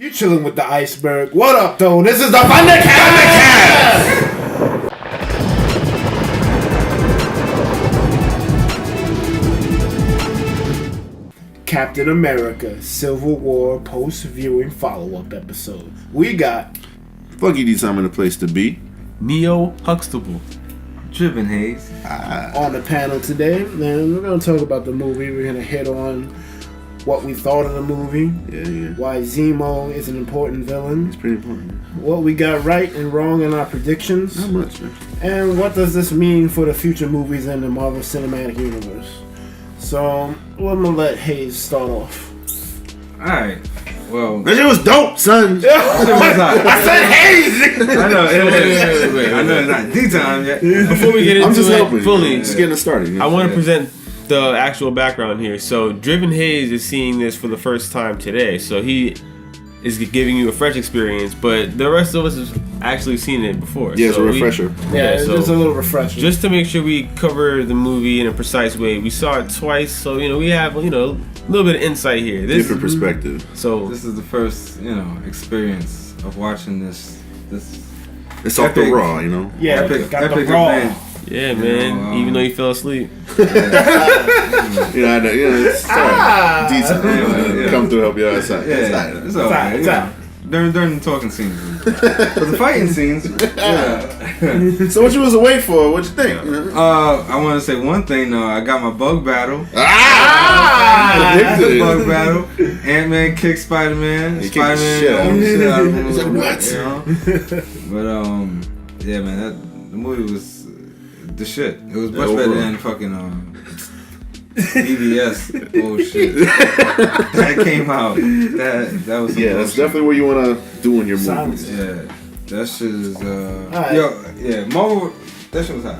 You chilling with the iceberg. What up, though? This is the Thundercast! Captain America Civil War post-viewing follow-up episode. We got Funky D Time in the place to be. Neo Huxtable. Driven Hayes. on the panel today. And we're going to talk about the movie. We're going to hit on what we thought of the movie. Yeah. Why Zemo is an important villain. It's pretty important. What we got right and wrong in our predictions. Not much, man. And what does this mean for the future movies in the Marvel Cinematic Universe? So, I'm going to let Hayes start off. Alright. Well, That shit was dope, son. I said Hayes! I know. Wait. I know it's not D-time yet. Before we get I'm into just it helping. fully, Just getting it started. You know? I want to present the actual background here. So, Driven Hayes is seeing this for the first time today. So, he is giving you a fresh experience, but the rest of us have actually seen it before. Yeah, it's so a refresher. Yeah, so just a little refresher. just to make sure we cover the movie in a precise way, we saw it twice, so we have a little bit of insight here. Different perspective. So This is the first, experience of watching this. It's off the Epic. raw, you know? yeah, epic got the event. raw. yeah, man. Even though you fell asleep, Yeah, I know. Yeah, it's decent. Yeah. Come through, help you out. It's all right. Yeah, it's all right. It's out. During the talking scenes. But the fighting scenes, yeah. So what you was away for? What you think? I want to say one thing, though. I got my bug battle. Predicted it. Bug battle. Ant-Man kicked Spider-Man. He kicked the Spider-Man shit shit out of him. He's like, what? But yeah, man, the movie was the shit. It was much better than fucking BBS bullshit that came out. That was some Yeah, that's bullshit. definitely what you want to do in your movies. Yeah, that shit is Alright. Marvel. That shit was hot.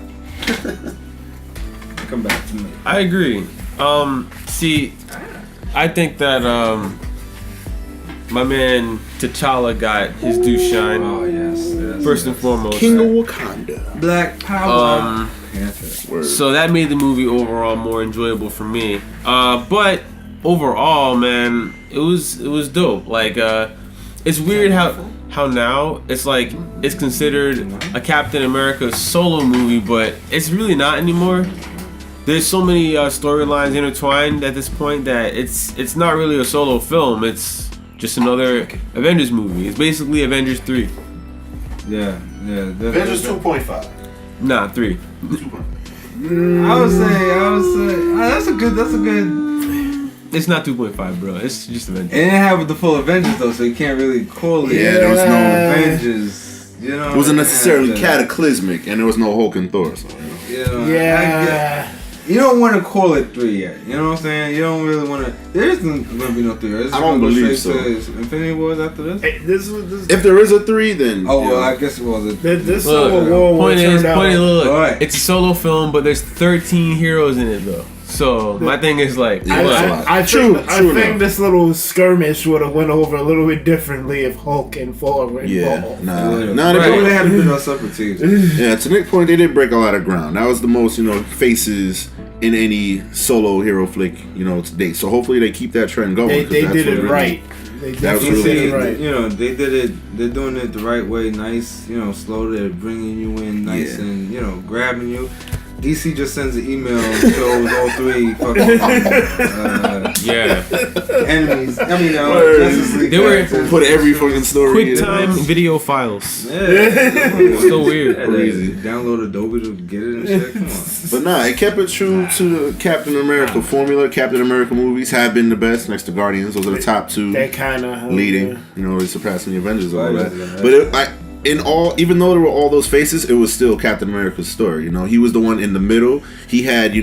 Come back to me. I agree. See, I think that my man T'Challa got his due shine. Oh yes. First and foremost. King of Wakanda. Black Power. Word. So that made the movie overall more enjoyable for me. But overall, man, it was dope. Like, it's weird how now it's like it's considered a Captain America solo movie, but it's really not anymore. There's so many storylines intertwined at this point that it's not really a solo film. It's just another Avengers movie. It's basically Avengers 3. Yeah. Avengers 2.5. Nah, 3. I would say that's a good. It's not 2.5, bro. It's just Avengers. It didn't have the full Avengers though, so you can't really call it. Yeah, there was no Avengers. It wasn't necessarily cataclysmic, and there was no Hulk and Thor. So, Yeah. You don't want to call it 3 yet. You know what I'm saying? You don't really want to. There isn't going to be no 3. I don't believe so. To Infinity Wars after this. Hey, this was if there is a 3, then I guess it was. this Look, Civil War point is, look, Alright. it's a solo film, but there's 13 heroes in it though. So my thing is like, Yeah, look, I True think enough. this little skirmish would have went over a little bit differently if Hulk and Thor were involved. Nah, They had to be on separate teams. Yeah, to Nick's point, they did break a lot of ground. That was the most, faces in any solo hero flick, to date. So hopefully they keep that trend going. They 'cause that's did what it really- right. They That was definitely really did it good. right. They did it. They're doing it the right way, nice. Slow. They're bringing you in, nice, Yeah. and grabbing you. DC just sends an email and shows all 3 fucking yeah, enemies. I mean, Word. Justice League They were- characters. Put every fucking story in. QuickTime video files. Yeah, So weird. Crazy. Download Adobe to get it and shit. Come on. But nah, it kept it true to the Captain America formula. Captain America movies have been the best next to Guardians. Those are the top 2 They kind of leading. They're surpassing the Avengers and all that. Right. But even though there were all those faces, it was still Captain America's story. He was the one in the middle. He had,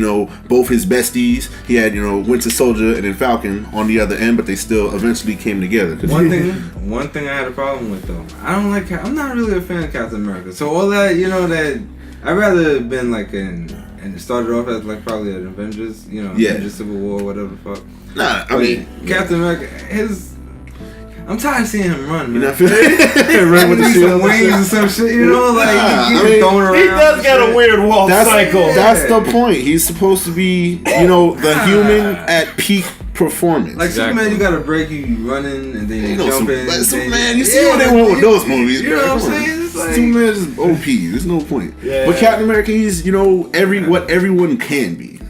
both his besties. He had, Winter Soldier and then Falcon on the other end, but they still eventually came together. One thing I had a problem with though. I'm not really a fan of Captain America. So all that, that I'd rather have been like and it started off as like probably an Avengers, Avengers Civil War, whatever the fuck. Nah, But Captain America, I'm tired of seeing him run, man. Run with the Some shield. wings and some shit, like he I mean, throwing around. He does got a shit. weird walk cycle. That's the point. He's supposed to be, the human at peak performance. Like Superman, you got a break, you running and then you jumping. Like Superman, you see what they want with those movies. You know what I'm saying? It's like, Superman's just OP. There's no point. Yeah. But Captain America, he's what everyone can be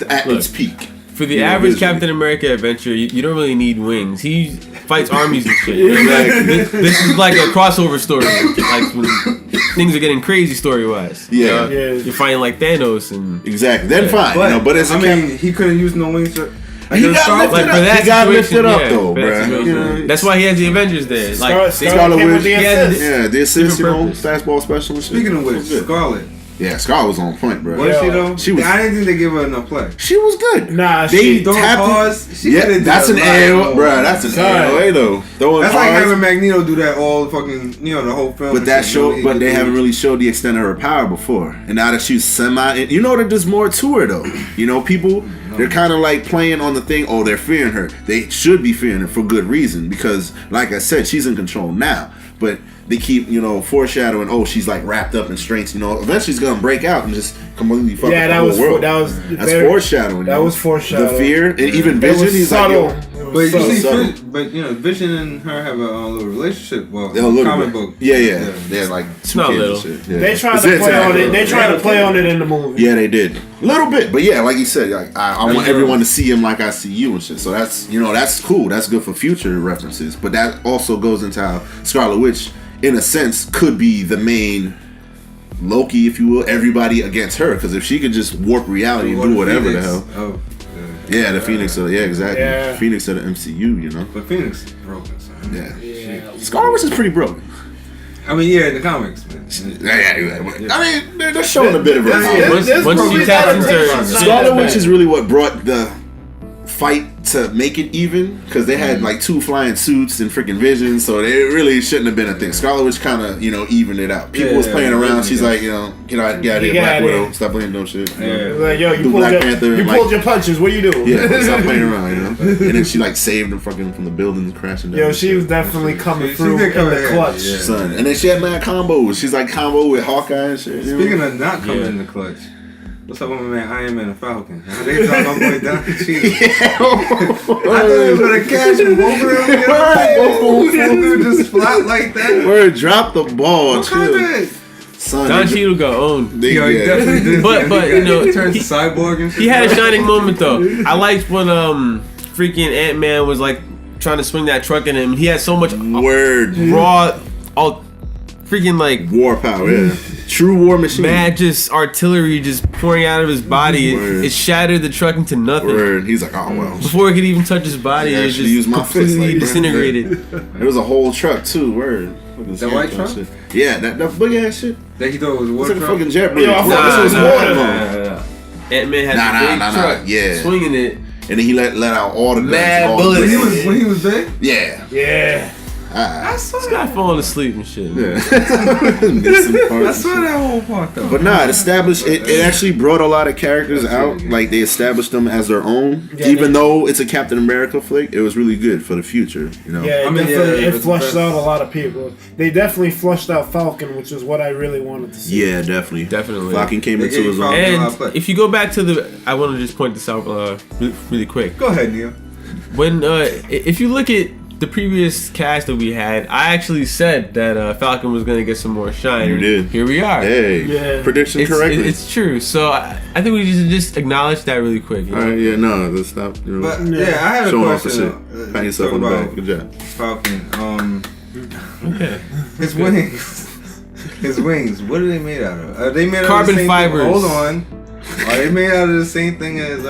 at its peak. For the average Captain America adventure, you don't really need wings. He fights armies and shit. This is like a crossover story. Like when things are getting crazy story wise. Yeah. You're fighting like Thanos and exactly. Then fine. But he couldn't use no wings. He got lifted up though, bro. That's why he has the Avengers there. Like Scarlet Witch, the assist, fastball special and shit. Speaking of which, Scarlet. Yeah, Scarlet was on point, bro. Was she though? She was. I didn't think they gave her enough play. She was good. Nah, they tapped. Yeah, that's an AOA, bro. That's an AOA though. That's like having Magneto do that all fucking, the whole film. But but they haven't really showed the extent of her power before. And now that she's that there's more to her though. People, they're kind of like playing on the thing. Oh, they're fearing her. They should be fearing her for good reason because, like I said, she's in control now. But they keep, foreshadowing. Oh, she's like wrapped up in strengths. Eventually she's gonna break out and just completely fuck up the whole world. That's foreshadowing. That was foreshadowing. The fear and even Vision. He's subtle. But Vision and her have a little relationship. Well, comic book. Yeah. They're like two kids and shit. Yeah. They tried to play on it. They tried to play on it in the movie. Yeah, they did a little bit. But yeah, like you said, like I want everyone to see him like I see you and shit. So that's that's cool. That's good for future references. But that also goes into how Scarlet Witch, in a sense, could be the main Loki, if you will, everybody against her. Because if she could just warp reality and do whatever the hell. The Phoenix. Exactly. Yeah. Phoenix of the MCU, But Phoenix is broken, son. Yeah. Scarlet Witch is pretty broken. I mean, in the comics, man. I mean, they're showing a bit of her. Once you tap into Scarlet Witch is really what brought the fight to make it even, because they had like 2 flying suits and freaking Vision, so it really shouldn't have been a thing. Scarlet Witch kind of evened it out. People was playing around. She's like, get out of here, Black Widow. Stop playing dumb shit. Like, yo, you pulled your punches. What you doing? Yeah, stop playing around. And then she like saved them from the buildings crashing down. Yo, she was definitely coming through in the clutch, son. And then she had mad combos. She's like combo with Hawkeye and shit. Speaking of not coming in the clutch. What's up with my man Iron Man and Falcon? They talking my boy Don Cheadle. I thought he was gonna catch him. Both of them just flat like that. Word, drop the ball. Son, Don Cheadle got owned. He definitely did. But turns to cyborg and shit. He had a shining moment though. I liked when freaking Ant-Man was like trying to swing that truck in him. He had so much raw, freaking like war power. Yeah. True war machine. Mad just artillery just pouring out of his body. It shattered the truck into nothing. Word. He's like, oh well. Before it could even touch his body, it just completely disintegrated. There was a whole truck too. Word. That white truck? Shit. Yeah, that big ass shit. That he thought was a water truck? Fucking jet bridge. Ant-Man had a big truck. Yeah. Swinging it. And then he let out all the mad bullets. When he was big? Yeah. Yeah. I saw this guy falling asleep and shit. Yeah. I saw that whole part though. But it established it actually brought a lot of characters out. Like they established them as their own. Yeah, even though it's a Captain America flick, it was really good for the future. Yeah, it flushed out a lot of people. They definitely flushed out Falcon, which is what I really wanted to see. Yeah, definitely. Falcon came into his own. And if you go back to I want to just point this out really quick. Go ahead, Neil. When if you look at the previous cast that we had, I actually said that Falcon was going to get some more shine. You did. Here we are. Hey, prediction correctly. It's true. So I think we just acknowledge that really quick. All right, let's stop. But I had a question. Pat yourself on the back. Good job. Falcon. Okay. His wings. His wings. What are they made out of? Are they made out of the same fibers? Thing? Hold on. Are they made out of the same thing as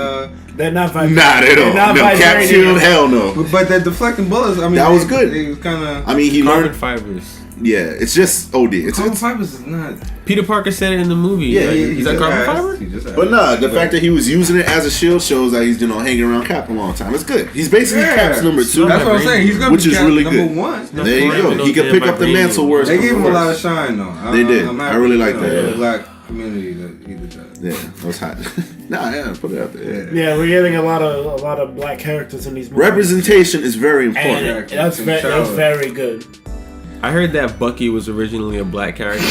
They're not vibranium. Not at all. No, Cap Shield, hell no. But that deflecting bullets, I mean, that was good. It was kind of. I mean, he carbon fibers. Yeah, it's just OD. Carbon fibers is not. Peter Parker said it in the movie. Yeah, is that carbon fiber? But the fact that he was using it as a shield shows that he's hanging around Cap a long time. It's good. He's basically Cap's number 2. That's what I'm saying. He's gonna which be is really number good. 1. There you go. He could pick up the mantle worse. They gave him a lot of shine though. They did. I really like that. The black community that he did that. Yeah, that was hot. Put it out there. Yeah, we're getting a lot of black characters in these movies. Representation is very important. And that's very good. I heard that Bucky was originally a black character.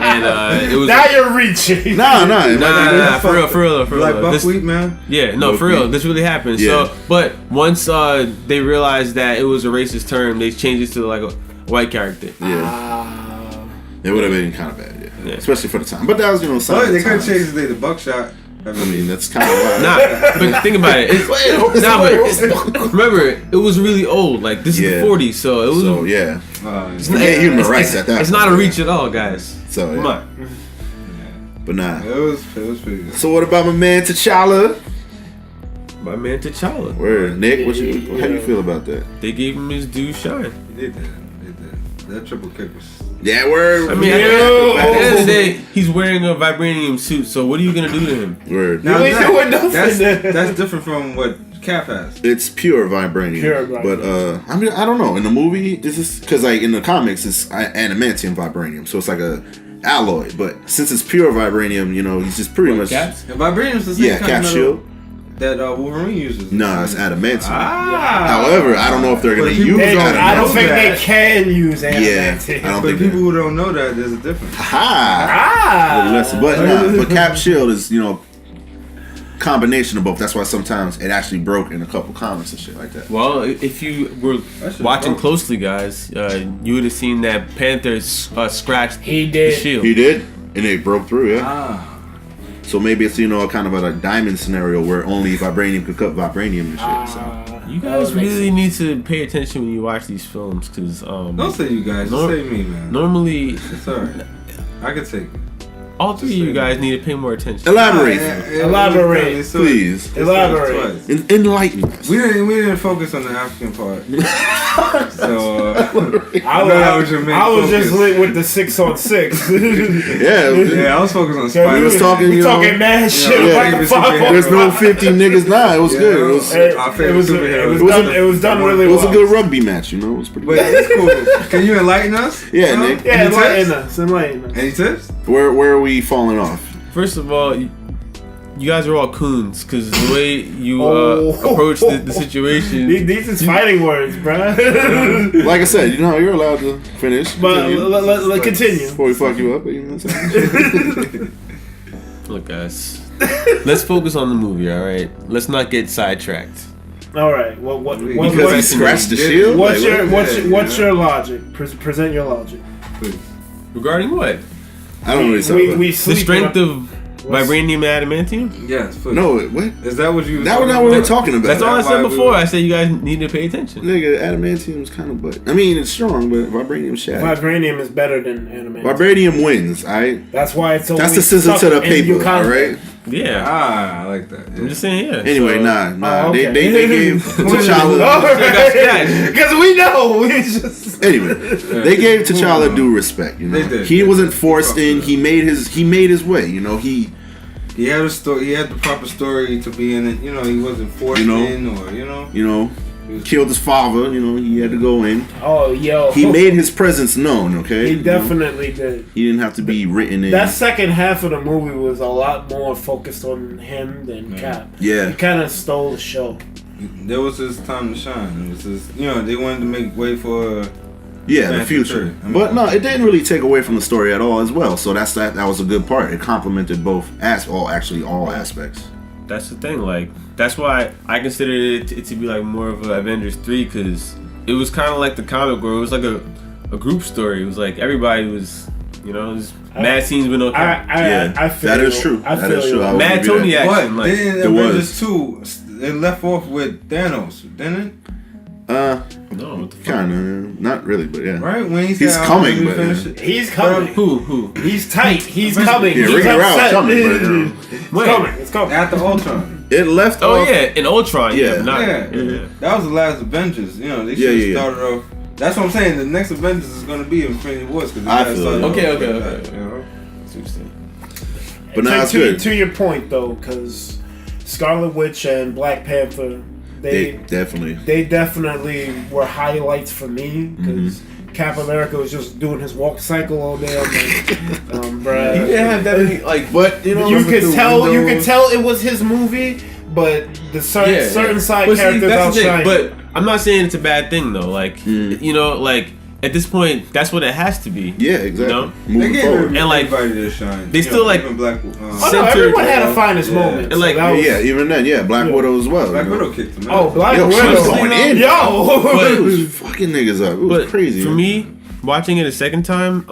And it was. Now you're reaching. Nah. For real. Like buckwheat, man. Yeah, no, for real. This really happened. Yeah. So, but once they realized that it was a racist term, they changed it to like a white character. Yeah. It would have been kind of bad, Yeah. especially for the time. But that was, But they could have changed the name to Buckshot. I mean, that's kind of wild. Nah, but think about it. Remember, it was really old. Like, this is the 40s, so it was. So, yeah. It's human rights at that It's not a reach at all, guys. So, yeah. Come on. But nah. It was pretty good. So, what about my man T'Challa? My man T'Challa. Word. Nick, how do you feel about that? They gave him his due shine. They did. That triple kick was. Yeah, word. I mean, at the end of the day, he's wearing a vibranium suit, so what are you going to do to him? Word. Now, that's different from what Cap has. It's pure vibranium. But, I mean, I don't know. In the movie, this is... Because, like, in the comics, it's adamantium vibranium. So, it's like a alloy. But since it's pure vibranium, you know, he's just pretty much... Caps? And vibranium's the same kind Cap of shield. That Wolverine uses. No, it's adamantium. Ah. However, I don't know if they're going to use adamantium. I don't think they can use adamantium. Yeah, I don't But think people who don't know that, there's a difference. But Cap shield is, you know, combination of both. That's why sometimes it actually broke in a couple comics and shit like that. Well, if you were watching closely, guys, you would have seen that Panther scratched the shield. He did, and it broke through. Yeah. Ah. So maybe it's, you know, kind of a diamond scenario where only vibranium could cut vibranium and shit. So. You guys really need to pay attention when you watch these films, because don't say you guys, just say me, man. Normally, it's alright. I can take it. All three of you guys need to pay more attention. Elaborate, please. Elaborate. Enlighten us. We didn't focus on the African part. So I was just lit with the 6-on-6. I was focused on Spider. We was talking, we talking mad shit. There's no 50 niggas. Nah, it was good. It was done really well. It was a good rugby match. You know, it was pretty. But it's cool. Can you enlighten us? Yeah, Nick. Yeah, enlighten us. Any tips? Where are we falling off? First of all, you guys are all coons, because the way you approach the situation. These is fighting words, bro. Like I said, you know, you're allowed to finish. But let's continue. Before we fuck you up, you know what I'm saying? Look, guys. Let's focus on the movie, alright? Let's not get sidetracked. Alright, because he scratched the shield? What's your logic? Present your logic. Please. Regarding what? I don't really know. The strength of vibranium adamantium? Yes, please. No, what? Is that what you... That was not what we were talking about. That's all I said before. I said you guys need to pay attention. Nigga, adamantium is kind of butt. I mean, it's strong, but vibranium shattered. Vibranium is better than adamantium. Vibranium wins, alright? That's why it's That's the scissor to the paper, alright? Yeah. I like that. Yeah. I'm just saying, yeah. Anyway, nah. Okay. They gave T'Challa... Because we know. Anyway, they gave T'Challa due respect, you know? They did. He wasn't forced in. He made his way, you know? He had a story. He had the proper story to be in it. You know, he wasn't forced in, or you know, killed his father. You know, he had to go in. Oh, yo, he made his presence known. Okay, he definitely did. He didn't have to be written in. That second half of the movie was a lot more focused on him than Cap. Yeah, he kind of stole the show. There was his time to shine. It was his, they wanted to make way for. The future. But no, it didn't really take away from the story at all as well. So that was a good part. It complemented both all aspects. That's the thing. Like, that's why I consider it to be like more of an Avengers 3, because it was kind of like the comic where it was like a group story. It was like everybody was, mad scenes with no cap. I feel that is true. That is true. Mad Tony action. But then Avengers 2, it left off with Thanos, didn't it? No, what the fuck? Kind of, not really, but yeah. Right when he's coming, but he's coming. Who? He's tight. He's coming. Yeah, Ricky Rouse coming. It's coming. After Ultron. It left. Oh yeah, in Ultron. Yeah. That was the last Avengers. They should have started off. That's what I'm saying. The next Avengers is going to be Infinity Wars. Okay. But now it's good. To your point though, because Scarlet Witch and Black Panther. They definitely were highlights for me, because Cap America was just doing his walk cycle all day. Bruh. He didn't have that but you could tell it was his movie, but the certain side characters outshine. But I'm not saying it's a bad thing though. Like at this point, that's what it has to be. Yeah, exactly. You know? Moving forward. And like, everybody to shine. They still like everyone had a finest moment. And like, even then, Black Widow as well. Black Widow kicked him out. Oh, Black Widow was going in. Yo, it was fucking niggas up. It was crazy. For me, watching it a second time,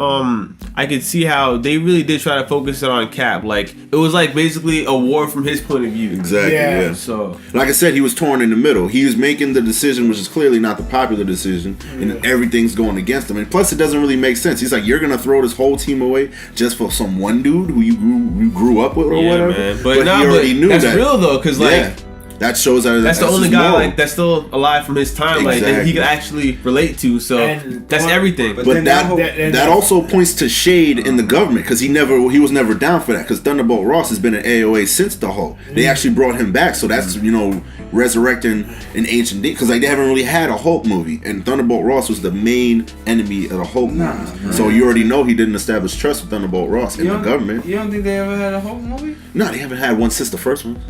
I could see how they really did try to focus it on Cap. Like, it was like basically a war from his point of view. Exactly. Yeah. So, like I said, he was torn in the middle. He was making the decision, which is clearly not the popular decision, and everything's going against him. And plus, it doesn't really make sense. He's like, you're gonna throw this whole team away just for some one dude who you grew up with or whatever. Man. But he already knew that's real though, because like. That shows that's the only guy like that's still alive from his time, like that he could actually relate to. So that's everything. But that also points to shade in the government because he was never down for that. Because Thunderbolt Ross has been an AOA since the Hulk. They actually brought him back, so that's resurrecting an ancient because like they haven't really had a Hulk movie, and Thunderbolt Ross was the main enemy of the Hulk movies. So you already know he didn't establish trust with Thunderbolt Ross in the government. You don't think they ever had a Hulk movie? No, they haven't had one since the first one.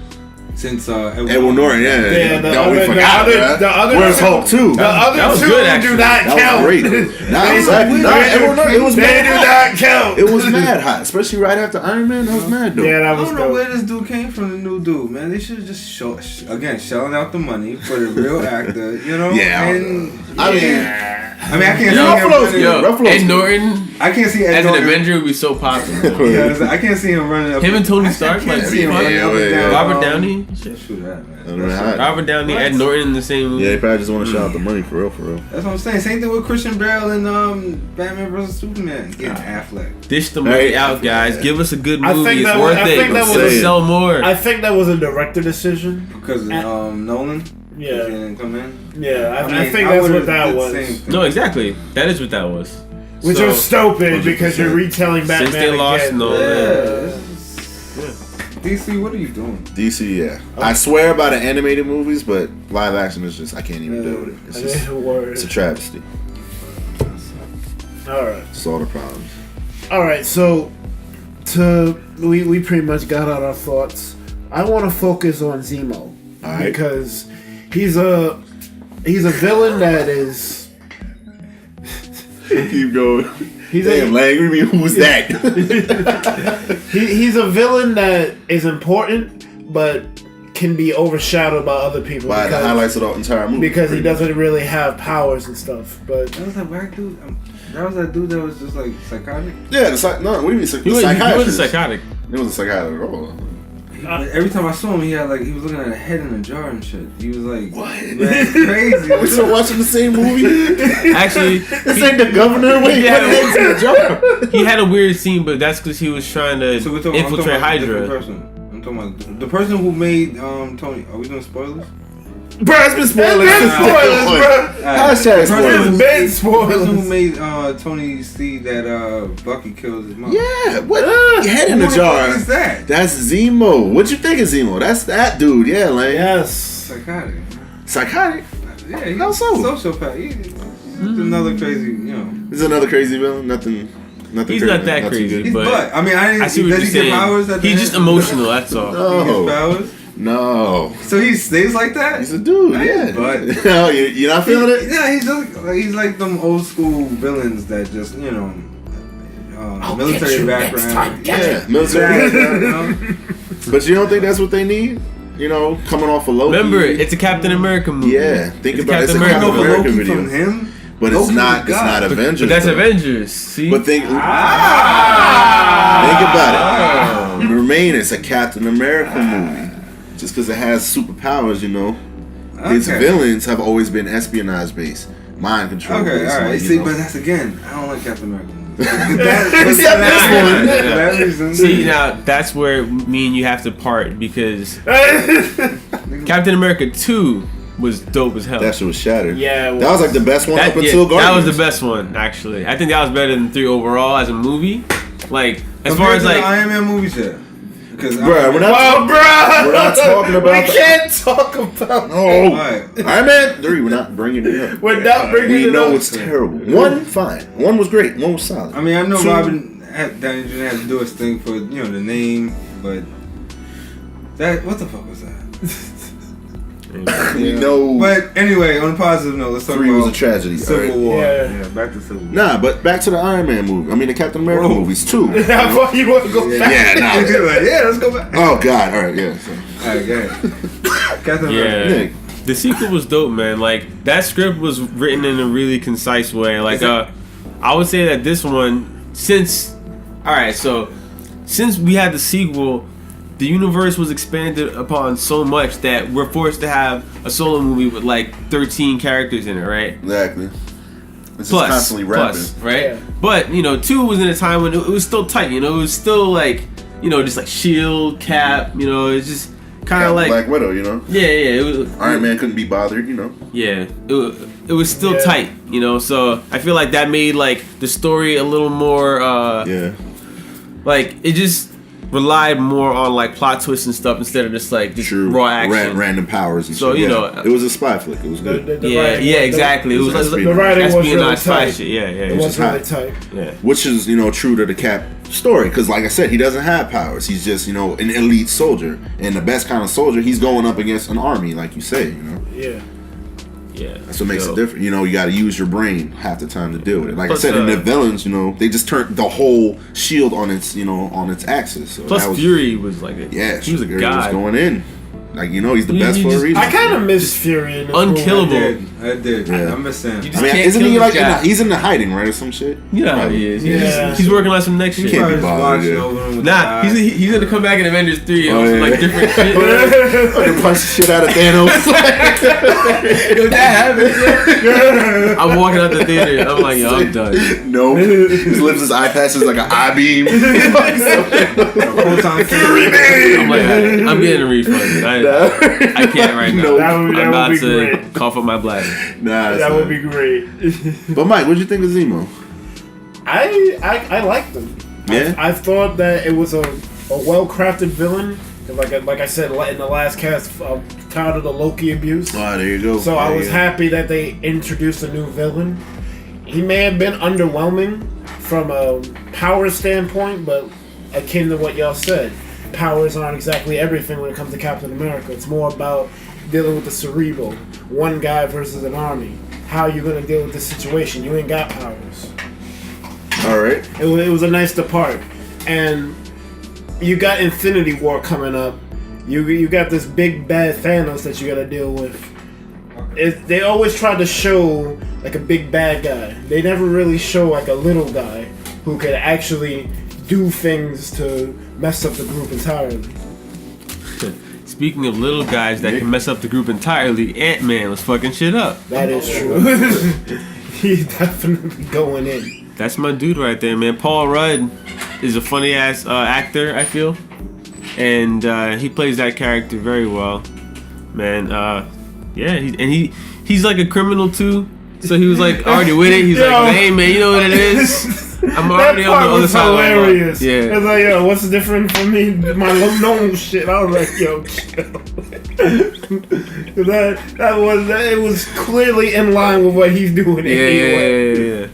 Since Edward Norton, the other Where's Hulk 2? The other two do not count. That was great. Edward Norton, it was they do not count. It was mad hot, especially right after Iron Man. That was mad dope. Yeah, that was I don't know where this dude came from, the new dude, man. They should have just shelling out the money for the real actor, Yeah. And I mean, I can't see him. Ed Norton. I can't see Ed as Norton. an Avenger would be so popular. I can't see him running up. Him and Tony Stark, like Robert Downey. Shoot that, man. Robert Downey, Ed Norton in the same movie. Yeah, they probably just want to shout out the money for real. That's what I'm saying. Same thing with Christian Bale and Batman vs Superman. Getting Affleck. Dish the money out, guys. Give us a good movie. It's worth it. Let's sell more. I think that was a director decision because Nolan. Yeah. Didn't come in. Yeah, I think that's what that was. No, exactly. That is what that was. Which is stupid because you're retelling Batman. Since they lost Nolan. DC, what are you doing? DC, yeah. Okay. I swear by the animated movies, but live action is just, I can't even deal with it. It's a travesty. Alright. It's all the problems. Alright, so we pretty much got out our thoughts. I want to focus on Zemo. Alright. Because he's a villain that is... Keep going. Damn, Lang, who's that? He's a villain that is important, but can be overshadowed by other people. By the highlights of the entire movie. Because he doesn't really have powers and stuff. But that was that black dude. That was that dude that was just like psychotic. Yeah, what do you mean? He wasn't psychotic. He wasn't psychotic at all. Every time I saw him, he was looking at a head in a jar and shit. He was like, what? Man, crazy. We still watching the same movie? Actually, this ain't the governor. Wait, heads in a jar. He had a weird scene, but that's because he was trying to infiltrate Hydra. I'm talking about the person who made Tony. Are we doing spoilers? Bro, it's been spoilers. Hashtag spoilers. The person who made Tony see that Bucky killed his mom. Yeah, what? Head in a jar. What is that? That's Zemo. What you think of Zemo? That's that dude. Yeah, like yes, psychotic. Yeah, he's how so? Sociopath. He's another crazy. He's another crazy villain. Nothing. He's crazy. not that crazy, but I mean, I see what you're saying. He's just emotional. That's all. No. He gets powers. No. So he stays like that? He's a dude, yeah. But no, you're not feeling it? Yeah, he's like them old school villains that just, military background. Yeah, military background. But you don't think that's what they need? Coming off of Loki. Remember, it's a Captain America movie. Yeah, think about it. It's a Captain America video. From him? But it's not Avengers. But that's Avengers. See? But think about it. Remain, it's a Captain America movie. Just because it has superpowers, his villains have always been espionage based, mind control based. Okay, all right. See, but that's again, I don't like Captain America movies. See, now that's where me and you have to part because Captain America 2 was dope as hell. That shit was shattered. Yeah, that was like the best one up until Guardians. That was the best one, actually. I think that was better than 3 overall as a movie. Like, as far as like the Iron Man movies, yeah. We're not talking about. We can't talk about. No, Iron Man 3. We're not bringing it up. We're not bringing it up. We know it's terrible. 1, fine. 1 was great. 1 was solid. I mean, I know Robin Downey Jr. had to do his thing for the name, but what the fuck was that? No. But anyway, on a positive note, let's talk 3 about was a tragedy. Civil War. Yeah, back to Civil War. Nah, but back to the Iron Man movie. I mean, the Captain America movies too. I thought you want to go back. Yeah, nah. Yeah, let's go back. Oh God! All right, yeah. So. All right, go ahead. Captain America. The sequel was dope, man. Like, that script was written in a really concise way. Like, I would say that this one, since we had the sequel, the universe was expanded upon so much that we're forced to have a solo movie with like 13 characters in it, right? Exactly. It's just constantly rapping. Right? Yeah. But, 2 was in a time when it was still tight, it was still like, just like Shield, Cap, it's just kind of like Black Widow, Yeah, it was, Iron Man couldn't be bothered, Yeah, it was still tight, So I feel like that made like the story a little more. Like it just relied more on like plot twists and stuff instead of just like raw action, random powers and so shit. It was a spy flick. It was good. Exactly. It was the writing was really spy tight. shit. Yeah, it was really tight. Yeah, which is true to the Cap story, because like I said, he doesn't have powers. He's just an elite soldier, and the best kind of soldier. He's going up against an army, like you say. Yeah, that's what makes it different. You got to use your brain half the time to deal with it. Like I said, in the villains, they just turned the whole shield on its, on its axis. So plus, Fury was like he was a Fury guy. was going in. Like he's the best for a reason. I kind of miss Fury. Unkillable. I did. Yeah. I'm missing. Isn't he like he's in the hiding, right, or some shit? Yeah, he is. Yeah. He's working on some next shit. Can't be bothered. Nah, he's gonna come back in Avengers 3 and like different shit. Fucking punch the shit out of Thanos. If that happens, I'm walking out the theater. I'm like, yo, I'm done. No, he lifts his eye patches like an eye beam. I'm like, I'm getting a refund. I can't right now. I'm about to cough up my bladder. Nah, that would be great. But Mike, what'd you think of Zemo? I liked him. Yeah, I thought that it was a well-crafted villain. Like I said in the last cast, tired of the Loki abuse. Oh, there you go. So I was happy that they introduced a new villain. He may have been underwhelming from a power standpoint, but akin to what y'all said, powers aren't exactly everything when it comes to Captain America. It's more about dealing with the cerebral. One guy versus an army. How you gonna deal with this situation? You ain't got powers. All right. It was a nice depart, and you got Infinity War coming up. You got this big bad Thanos that you gotta deal with. They always try to show like a big bad guy. They never really show like a little guy who could actually do things to mess up the group entirely. Speaking of little guys that can mess up the group entirely, Ant-Man was fucking shit up. That is true. He's definitely going in. That's my dude right there, man. Paul Rudd is a funny ass actor, I feel, and he plays that character very well, man. He's like a criminal too, so he was like already with it. He's like, hey man, you know what it is? I'm already on the other side. Hilarious. Yeah. It's like, yo, what's the difference from me? My normal shit. I was like, yo, chill. It was clearly in line with what he's doing. Yeah.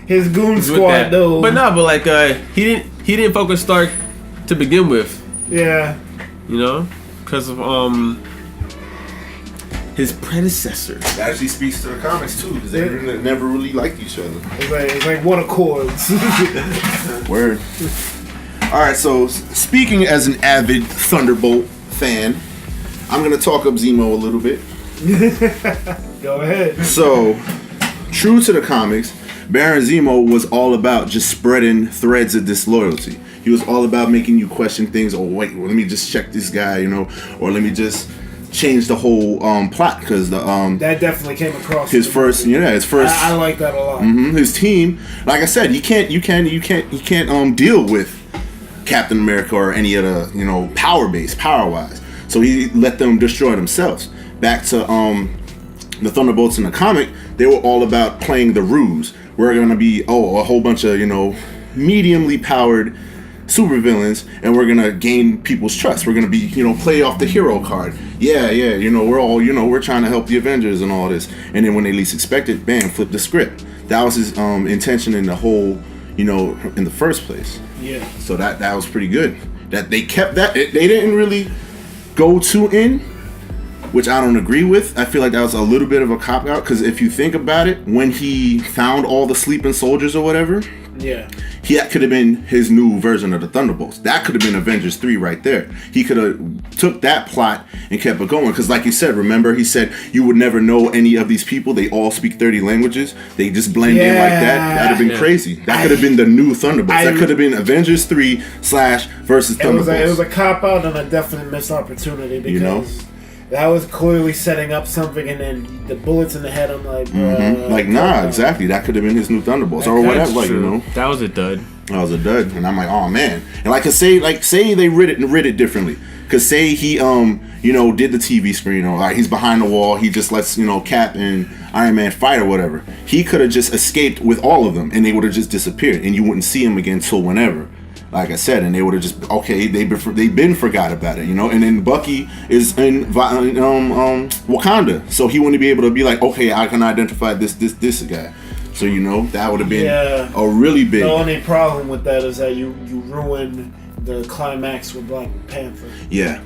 His goon squad though. But he didn't focus Stark to begin with. Yeah. Because of his predecessor. That actually speaks to the comics too, because they never really liked each other. It's like what accords. Word. All right, so speaking as an avid Thunderbolt fan, I'm gonna talk up Zemo a little bit. Go ahead. So, true to the comics, Baron Zemo was all about just spreading threads of disloyalty. He was all about making you question things. Oh wait, let me just check this guy, or let me just change the whole plot, because that definitely came across. His first. I like that a lot. His team, like I said, he can't deal with Captain America or any other power wise. So he let them destroy themselves. Back to the Thunderbolts in the comic, they were all about playing the ruse. We're gonna be a whole bunch of mediumly powered supervillains, and we're gonna gain people's trust. We're gonna be play off the hero card. We're all we're trying to help the Avengers and all this. And then when they least expect it, bam, flip the script. That was his intention in the whole in the first place. Yeah. So that was pretty good. That they kept that. They didn't really go too in, which I don't agree with. I feel like that was a little bit of a cop-out, because if you think about it, when he found all the sleeping soldiers or whatever, that could have been his new version of the Thunderbolts. That could have been Avengers 3 right there. He could have took that plot and kept it going, because like you said, remember, he said you would never know any of these people. They all speak 30 languages. They just blend in like that. That would have been crazy. That could have been the new Thunderbolts. That could have been Avengers 3 / versus Thunderbolts. It was a cop-out and a definite missed opportunity, because that was clearly setting up something, and then the bullets in the head, I'm like, exactly. That could have been his new Thunderbolts or whatever, like, you know. That was a dud. That was a dud, and I'm like, oh man. And like, say they writ it differently. Cause say he did the TV screen, or like he's behind the wall, he just lets Cap and Iron Man fight or whatever. He could have just escaped with all of them, and they would have just disappeared, and you wouldn't see him again till whenever. Like I said, and they would have just they've been forgot about it, and then Bucky is in Wakanda, so he wouldn't be able to be like, okay, I can identify this guy. So that would have been a really big. The only problem with that is that you ruin the climax with Black Panther. Yeah,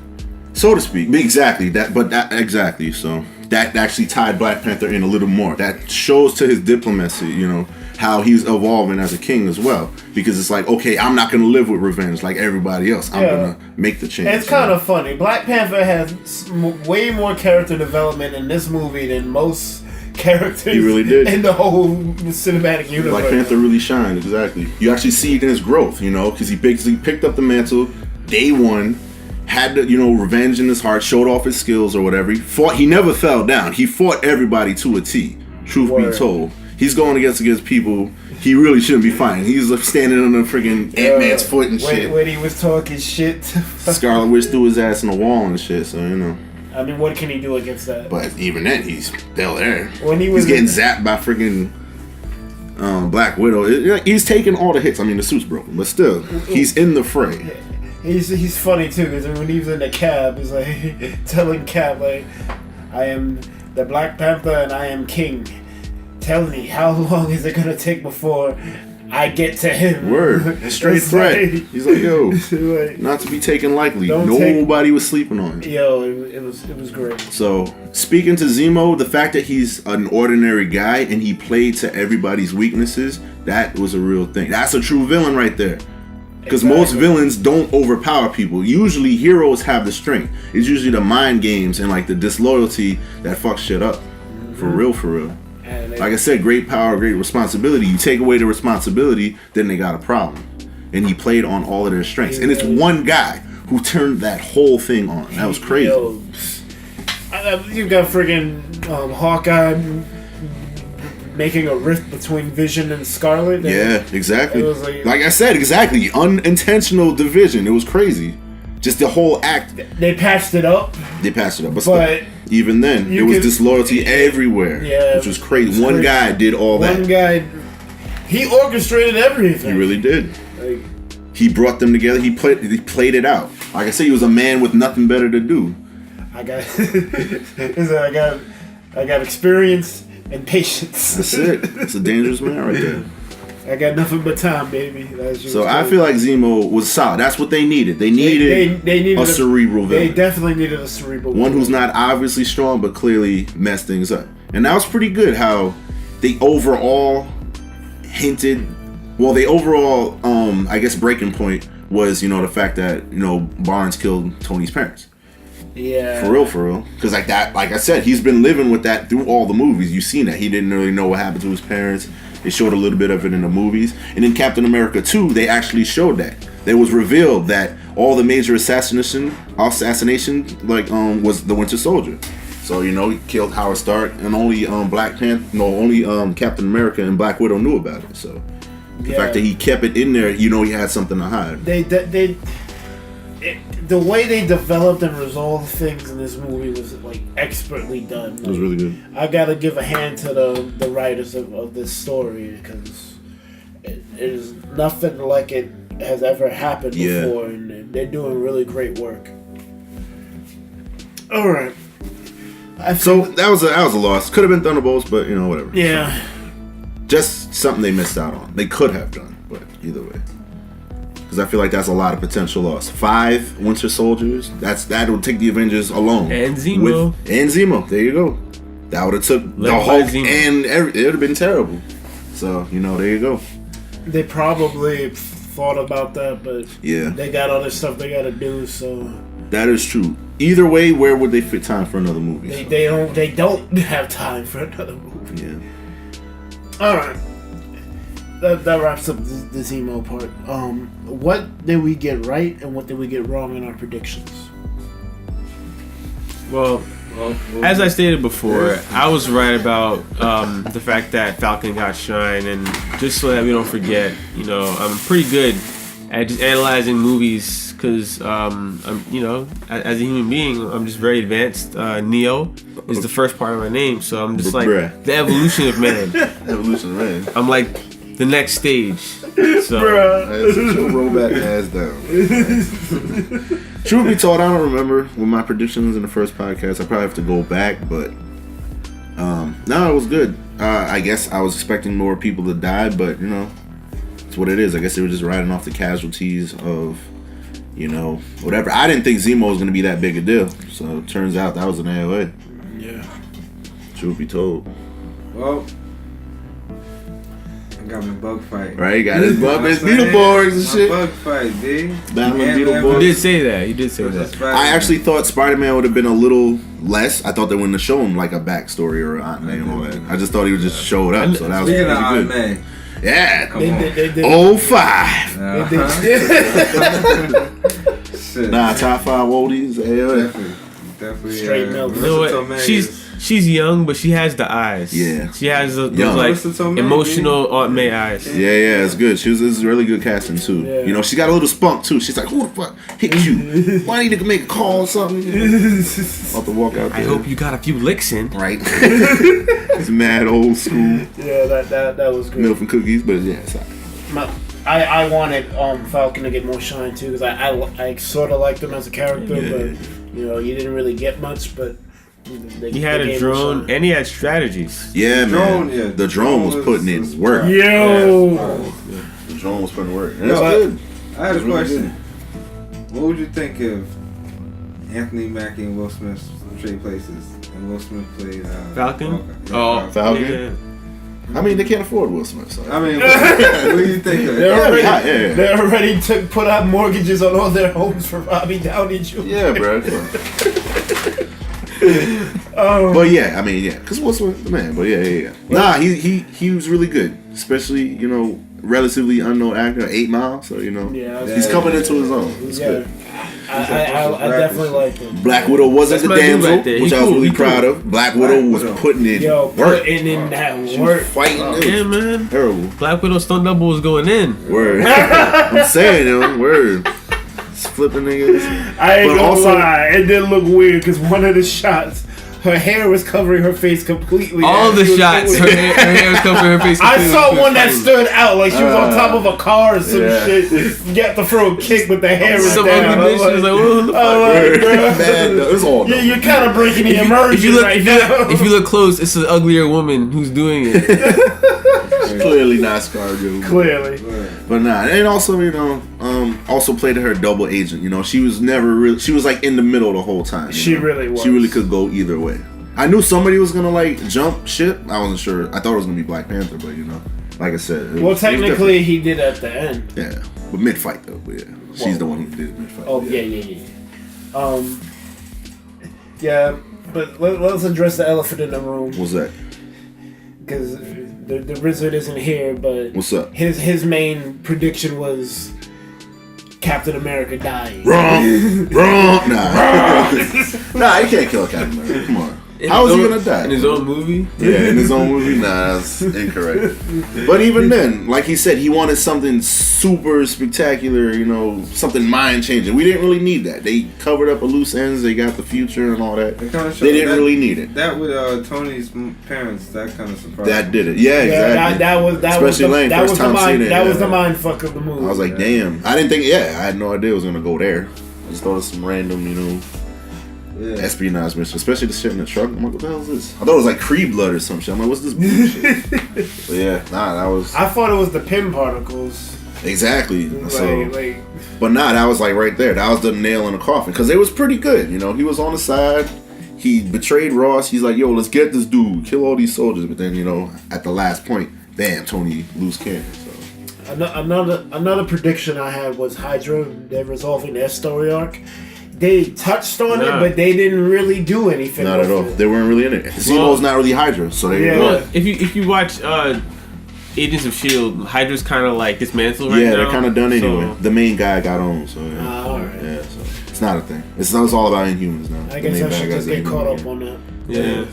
so to speak. Exactly that, exactly. So that actually tied Black Panther in a little more. That shows to his diplomacy, how he's evolving as a king as well. Because it's like, okay, I'm not going to live with revenge like everybody else. I'm going to make the change. It's kind of funny. Black Panther has way more character development in this movie than most characters he really did. In the whole cinematic universe. Black Panther really shined, exactly. You actually see it in his growth, because he picked up the mantle day one, had the, revenge in his heart, showed off his skills or whatever. He never fell down. He fought everybody to a T, truth be told. He's going against people he really shouldn't be fighting. He's standing on the freaking Ant-Man's foot and shit. When he was talking shit. Scarlet Witch threw his ass in the wall and shit, so I mean, what can he do against that? But even then, he's still there. When he's getting zapped by freaking Black Widow. He's taking all the hits. I mean, the suit's broken, but still, he's in the fray. He's funny too, because when he was in the cab, he's like telling Cap, like, I am the Black Panther and I am king. Tell me, how long is it gonna take before I get to him? Word. Straight threat. He's like, yo, not to be taken lightly. Nobody was sleeping on him. Yo, it was great. So, speaking to Zemo, the fact that he's an ordinary guy and he played to everybody's weaknesses, that was a real thing. That's a true villain right there. Because most villains don't overpower people. Usually heroes have the strength. It's usually the mind games and like the disloyalty that fucks shit up. Mm-hmm. For real. Like I said, great power, great responsibility. You take away the responsibility, then they got a problem. And he played on all of their strengths. And it's one guy who turned that whole thing on. That was crazy. You got friggin' Hawkeye making a rift between Vision and Scarlet. Yeah, exactly. It was like I said, exactly. Unintentional division. It was crazy. Just the whole act. They patched it up. But even then, there was disloyalty everywhere. Yeah, which was crazy. One guy did all that. One guy, he orchestrated everything. He really did. He brought them together. He played it out. Like I said, he was a man with nothing better to do. I got experience and patience. That's it. It's a dangerous man right there. I got nothing but time, baby. So I feel like Zemo was solid. That's what they needed. They needed a cerebral villain. They definitely needed a cerebral one who's not obviously strong, but clearly messed things up. And that was pretty good how they overall hinted. Well, the overall, I guess, breaking point was, the fact that, Barnes killed Tony's parents. Yeah. For real. Because like I said, he's been living with that through all the movies. You've seen that. He didn't really know what happened to his parents. They showed a little bit of it in the movies. And in Captain America 2, they actually showed that. It was revealed that all the major assassination was the Winter Soldier. So, he killed Howard Stark, and only Captain America and Black Widow knew about it. So the fact that he kept it in there, he had something to hide. The way they developed and resolved things in this movie was like expertly done. It was really good. I gotta give a hand to the writers of this story, because it is nothing like it has ever happened before, and they're doing really great work. All right. So that was a loss. Could have been Thunderbolts, but whatever. Yeah. Just something they missed out on. They could have done, but either way. because I feel like that's a lot of potential loss. 5 Winter Soldiers. That would take the Avengers alone. And Zemo. There you go. That would have took the Hulk and it would have been terrible. So there you go. They probably thought about that, but they got other stuff they got to do. So that is true. Either way, where would they fit time for another movie? They don't have time for another movie. Yeah. All right. That wraps up the Zemo part. What did we get right and what did we get wrong in our predictions? Well, as I stated before, I was right about the fact that Falcon got shine, and just so that we don't forget, I'm pretty good at just analyzing movies because, as a human being, I'm just very advanced. Neo is the first part of my name, so I'm just like the evolution of man. Evolution of man. I'm like the next stage. So, roll back ass down. Truth be told, I don't remember with my predictions in the first podcast. I probably have to go back, but no, it was good. I guess I was expecting more people to die, but it's what it is. I guess they were just riding off the casualties of whatever. I didn't think Zemo was going to be that big a deal, so it turns out that was an AOA. Yeah. Truth be told. Well, I got my bug fight. Right, he got his Beetleborgs and shit. Bug fight, D. Battling Beetleborgs. You did say that. I actually thought Spider-Man would have been a little less. I thought they wouldn't have shown like a backstory or an Aunt May and all that. I just thought he would just showed up. So that was Speaking of good. Aunt May. Yeah. They 05. Nah, top 5 oldies. Definitely. Straight milk. You know what? She's young, but she has the eyes. Yeah. She has those like emotional Aunt May eyes. Yeah, it's good. She was really good casting too. Yeah. She got a little spunk too. She's like, who the fuck hit you? Why need to make a call or something? About to walk out there. I hope you got a few licks in. Right. It's mad old school. Yeah, that was good. Milk and cookies, but yeah, it's all right. I wanted Falcon to get more shine too because I sort of liked him as a character, but he didn't really get much. But he had a drone and he had strategies. Yeah, man. The drone was putting in work. The drone was putting work. That's good. I had a question. What would you think if Anthony Mackie and Will Smith trade places and Will Smith played Falcon? Falcon. Yeah. I mean, they can't afford Will Smith. So. I mean, what do you think of They already put out mortgages on all their homes for Robbie Downey Jr. Yeah, bro. But yeah, I mean, because Will Smith, man. But yeah. Nah, he was really good, especially relatively unknown actor, 8 Mile. So he's coming into his own. It's good. I definitely like him. Black Widow wasn't the damsel, which I was really proud of. Black Widow was putting in work. Putting in that work. Fighting. Yeah, man. Terrible. Black Widow stunt double was going in. Word. I'm saying, word. Flipping niggas. I ain't gonna lie, it did look weird because one of the shots, her hair was covering her face completely. All the shots, her hair was covering her face completely. I saw one that stood out like she was on top of a car or some shit. You got to throw a kick with the hair was some down. ugly bitch was like, what the fuck? Yeah, you're kind of breaking the immersion right now. If you look close, it's an uglier woman who's doing it. Clearly not ScarJo. Clearly. But nah, and also, also played her double agent. She was never really, she was like in the middle the whole time. She really was. She really could go either way. I knew somebody was gonna like jump ship. I wasn't sure. I thought it was gonna be Black Panther, but like I said. Technically he did at the end. Yeah, but mid fight though. But yeah, she's the one who did it mid fight. Oh yeah. But let's address the elephant in the room. What's that? Because the Wizard isn't here, but what's up? His main prediction was Captain America dying. Wrong. Nah, you can't kill Captain America. Come on. How is he gonna die? In his own movie? Yeah, in his own movie? Nah, that's incorrect. But even then, like he said, he wanted something super spectacular, something mind-changing. We didn't really need that. They covered up a loose ends, they got the future and all that. They didn't really need it. That with Tony's parents, that kind of surprised That did it. Yeah, exactly. That was the mind fuck of the movie. I was like, damn. I didn't think, I had no idea it was gonna go there. I just thought it was some random, espionage mission, especially the shit in the truck. I'm like, what the hell is this? I thought it was like Kree blood or some shit. I'm like, what's this bullshit? But yeah, that was. I thought it was the Pym particles. Exactly. But nah, that was like right there. That was the nail in the coffin because it was pretty good. You know, he was on the side. He betrayed Ross. He's like, yo, let's get this dude, kill all these soldiers. But then, you know, at the last point, bam, Tony lose cannon. So another prediction I had was Hydra. They're resolving their story arc. They touched on it, but they didn't really do anything. Not at all. They weren't really in it. Zemo's not really Hydra, so they. Yeah. Well, if you watch Agents of S.H.I.E.L.D., Hydra's kind of like dismantled right now. Yeah, they're kind of done anyway. So. The main guy got on, so yeah. All right. Yeah, so it's not a thing. It's all about Inhumans now. I guess I should just get caught up on that. Yeah.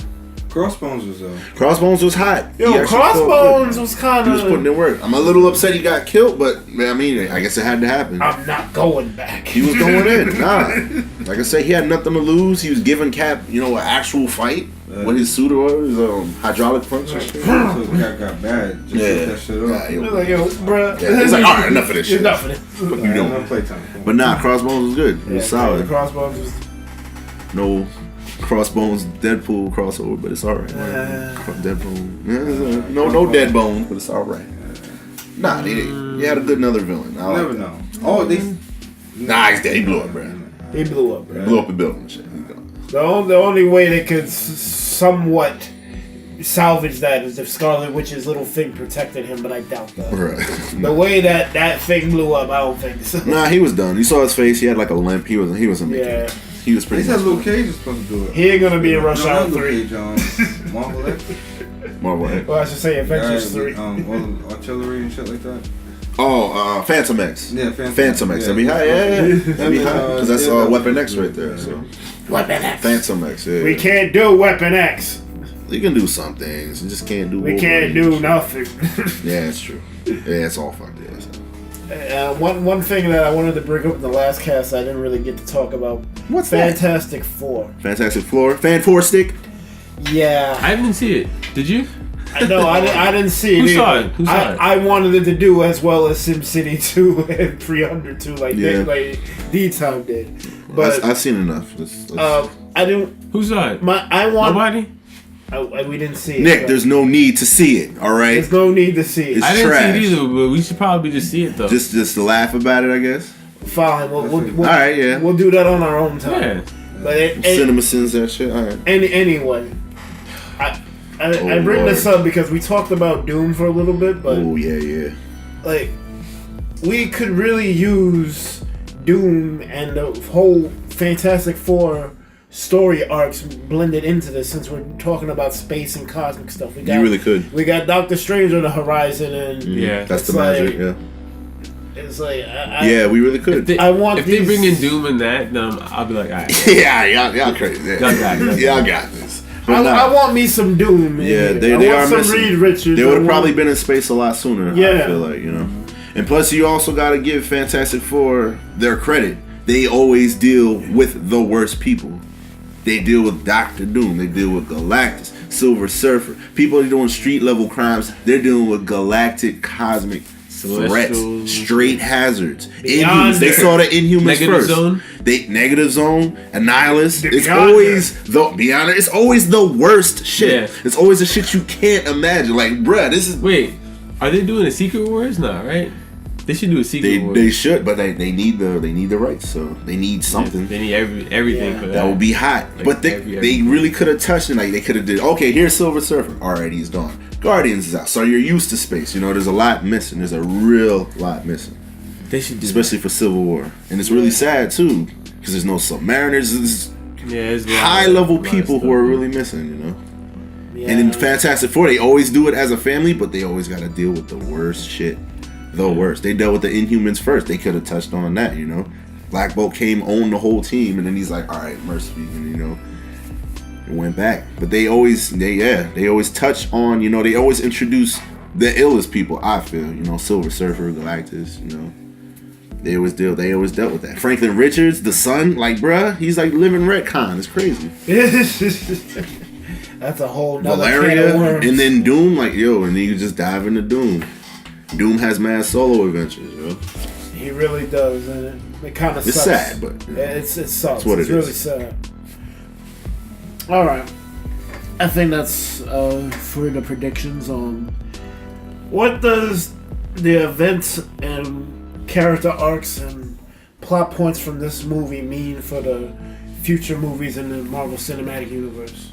Crossbones was hot. Yo, Crossbones was kind of. He was putting in work. I'm a little upset he got killed, but I mean, I guess it had to happen. I'm not going back. He was going in. Nah, like I said, he had nothing to lose. He was giving Cap, you know, an actual fight. What his suit was, hydraulic punch. So Cap got bad. Just put that shit up. He was like, yo, bruh. Yeah, he's like, all right, enough of this shit. Enough of this. What you doing? Playtime. But nah, Crossbones was good. It was solid. Crossbones was. No Crossbones Deadpool crossover, but it's alright. Deadpool. No dead bones, but it's alright. Nah, they had a good another villain. I never know. Oh, they. Nah, he's dead. He blew up, bro. He blew up, bro. He blew up a building and shit. The only way they could somewhat salvage that is if Scarlet Witch's little thing protected him, but I doubt that. Right. The way that thing blew up, I don't think so. Nah, he was done. You saw his face. He had like a limp. He wasn't making it. He was pretty. They said Luke Cage is supposed to do it. He ain't gonna be in Rush Hour 3. Marvel X. Marvel X. Well, I should say Avengers 3. All artillery and shit like that. Oh, Phantom X. Yeah, Phantom X. That'd be high. Yeah. That'd be high. Because that's Weapon X right there. So. Weapon X. Phantom X. Yeah. We can't do Weapon X. You can do some things. You just can't do. We can't do nothing. Yeah, it's true. Yeah, it's all fucked. Yeah. One thing that I wanted to bring up in the last cast I didn't really get to talk about. What's Fantastic Four? Fantastic Four? Fan Four stick? Yeah. I didn't see it. Did you? No, I didn't see it. Who saw it? I wanted it to do as well as SimCity 2 and 300 2, like D-Time did. But I've seen enough. I didn't. Who saw it? Nobody. We didn't see it. Nick, there's no need to see it. All right. There's no need to see it. It's I didn't trash. see it either, but we should probably just see it though. Just to laugh about it, I guess. Fine. We'll all right. Yeah. We'll do that on our own time. Yeah. But Cinema sins that shit. All right. Anyway, I bring this up because we talked about Doom for a little bit, but like we could really use Doom and the whole Fantastic Four story arcs blended into this, since we're talking about space and cosmic stuff. You really could. We got Doctor Strange on the horizon, and that's the magic. Yeah. It's like we really could. If they bring in Doom in that, then I'll be like, all right. y'all crazy. Y'all got this. I want me some Doom. Yeah, they are some missing. Reed Richards. They would have probably been in space a lot sooner. Yeah. I feel like, you know. And plus, you also got to give Fantastic Four their credit. They always deal with the worst people. They deal with Doctor Doom. They deal with Galactus, Silver Surfer. People are doing street level crimes. They're dealing with galactic cosmic threats, straight hazards. Inhumans. They saw the Inhumans Negative first. Zone. Negative Zone, Annihilus. It's always the worst shit. Yeah. It's always the shit you can't imagine. Like, bruh, this is. Wait, are they doing a Secret Wars? No, right? They should do a Secret Wars. They should, but they need the rights, so they need something. They need everything for that. That would be hot. Like but they really could have touched it. Like they could have did. Okay, here's Silver Surfer. All right, he's gone. Guardians is out. So you're used to space. You know, there's a lot missing. There's a real lot missing. They should do especially for Civil War, and it's really sad too because there's no Submariners. There's high level people who are really missing. You know. Yeah. And in Fantastic Four, they always do it as a family, but they always got to deal with the worst shit. The worst. They dealt with the Inhumans first. They could have touched on that, you know. Black Bolt came, owned the whole team, and then he's like, all right, mercy, and you know, it went back. But they always touch on, you know, they always introduce the illest people. I feel, you know, Silver Surfer, Galactus, you know, they always dealt with that. Franklin Richards, the son, like, bruh, he's like living retcon. It's crazy. That's a whole nother Valeria, and then Doom, like, yo, and then you just dive into Doom. Doom has mad solo adventures, yo. He really does, and it kind of sucks. It's sad, but it sucks. It's really sad. All right, I think that's for the predictions on what does the events and character arcs and plot points from this movie mean for the future movies in the Marvel Cinematic Universe.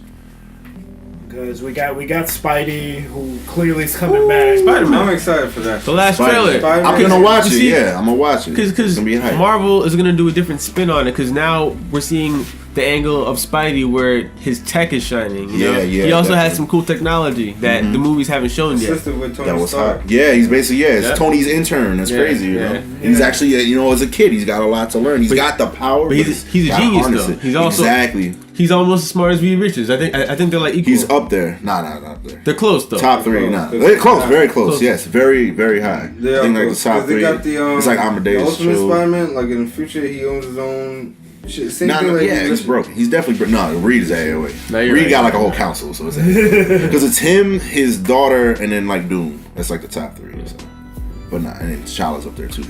Because we got Spidey, who clearly is coming back. Spider-Man. I'm excited for that. The last trailer. I'm gonna watch it. Yeah, I'm gonna watch it. Because Marvel is gonna do a different spin on it. Because now we're seeing the angle of Spidey where his tech is shining. You know? He also has some cool technology that the movies haven't shown yet. With Tony that was Stark. hot. Yeah, he's basically it's Tony's intern. That's crazy. You know, he's actually as a kid, he's got a lot to learn. He's got the power. But he's a genius though. He's also He's almost as smart as Reed Richards. I think they're like equal. He's up there. Not up there. They're close though. Top 3. They're close. Very close. Yes, very very high. They I think like the top 3. It's like Amadeus. The Ultimate Spider-Man. Like in the future, he owns his own. Shit. Same thing. Like he's broken. He's definitely broken. No, Reed is AOA. Reed got like a whole council, so it's because it's him, his daughter, and then like Doom. That's like the top 3. So. But and then T'Challa's up there too.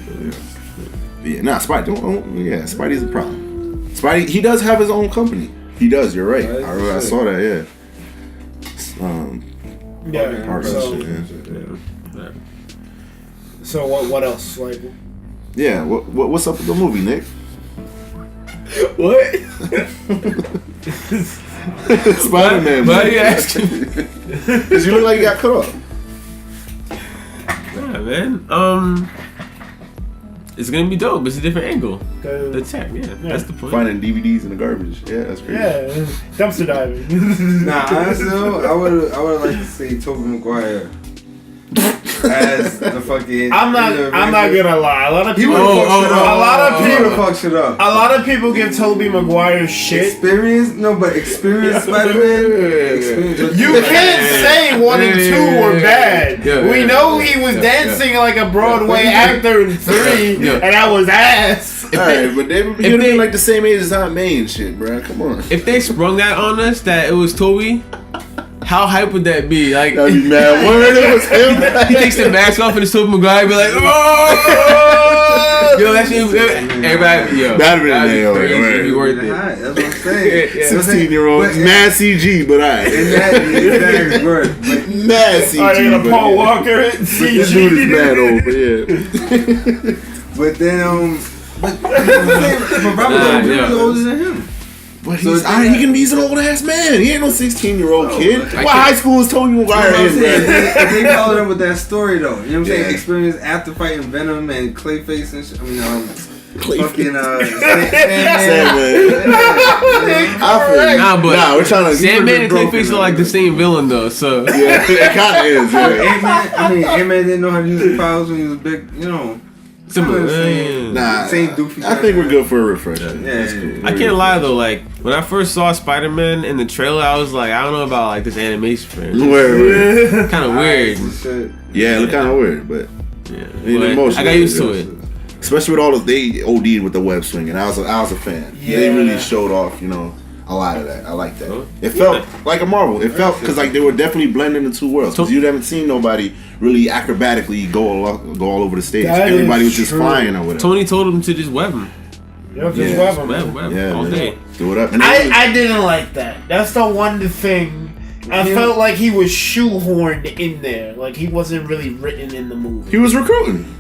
Spidey's the problem. Spidey, he does have his own company. He does. You're right. I saw that. So what else? Like, what's up with the movie, Nick? What? Spider-Man. Why are you asking? Because you look like you got cut off. Yeah, man. It's gonna be dope. It's a different angle. The tech, that's the point. Finding DVDs in the garbage. Yeah, that's crazy. Yeah, dumpster diving. Honestly, I would like to see Tobey Maguire as the fucking. I'm not gonna lie. A lot of people. Fuck shit up. A lot of people give Tobey Maguire shit. Experience Spider-Man. You can't say 1 and 2 were bad. We know he was dancing like a Broadway actor in 3, and that was ass. Alright, but they like the same age as Aunt May and shit, bro. Come on. If they sprung that on us that it was Tobey, how hype would that be? Like, that'd be mad. Word, it was him. He takes the mask off and it's Tobey Maguire, be like, oh! Yo, that shit, everybody, that'd be worth it. That's what I'm saying. 16-year-old, mad CG, but alright. That's worth. Mad CG. But Paul Walker CG. This dude is mad over, But then, but Robert Downey Jr. is older than him. But he's an old ass man. He ain't no 16-year-old kid. What high school is Tobey Maguire in, man? They followed up with that story though. You know what I'm saying? Experience after fighting Venom and Clayface and shit. Fucking Sandman. We're trying to. Sandman and Clayface are like the same villain though. So yeah, it kind of is. Ant-Man didn't know how to use his powers when he was big. You know. Same doofy. I think we're good for a refresh. That's cool. I can't lie though, like when I first saw Spider-Man in the trailer, I was like, I don't know about like this animation for it. Kind of weird. Yeah, it looked kind of weird, but I got used to it. Especially with all they OD'd with the web swing, and I was a fan. Yeah. They really showed off, a lot of that. I like that. It felt like a Marvel. It felt because like they were definitely blending the two worlds. Because you haven't seen nobody really acrobatically go all over the stage. Everybody was just flying or whatever. Tony told him to just web him. Just web him. Web all day. Do it up. And I didn't like that. That's the one thing. I felt like he was shoehorned in there. Like he wasn't really written in the movie. He was recruiting.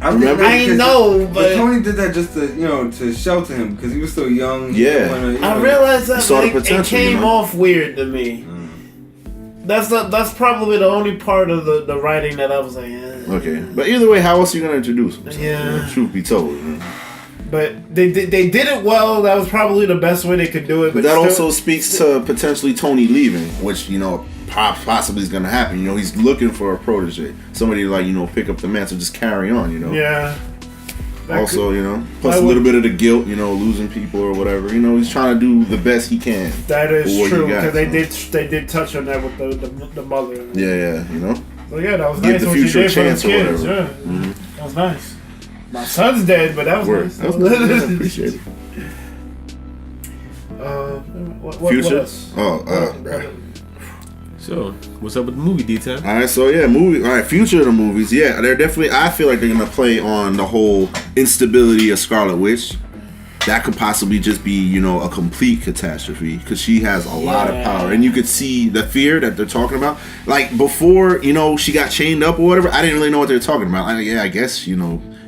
I know, but Tony did that just to shelter him because he was still young. Yeah, I realized that it came off weird to me. That's probably the only part of the writing that I was like, okay. But either way, how else are you gonna introduce him? Yeah. Truth be told. But they did it well. That was probably the best way they could do it. But that also speaks to potentially Tony leaving, which possibly is gonna happen. He's looking for a protege, somebody to pick up the mantle, just carry on. Yeah. Also, plus a little bit of the guilt, losing people or whatever. He's trying to do the best he can. That is true because they did touch on that with the mother. Yeah. So yeah, that was give nice. the future a chance or kids. whatever. Yeah, that was nice. My son's dead, but that was nice. That was nice. I appreciate it. Future? What else? So, what's up with the movie detail? Alright, so future of the movies, they're definitely, I feel like they're gonna play on the whole instability of Scarlet Witch. that could possibly just be, a complete catastrophe because she has a lot of power. And you could see the fear that they're talking about. Like, before, she got chained up or whatever, I didn't really know what they were talking about. I guess,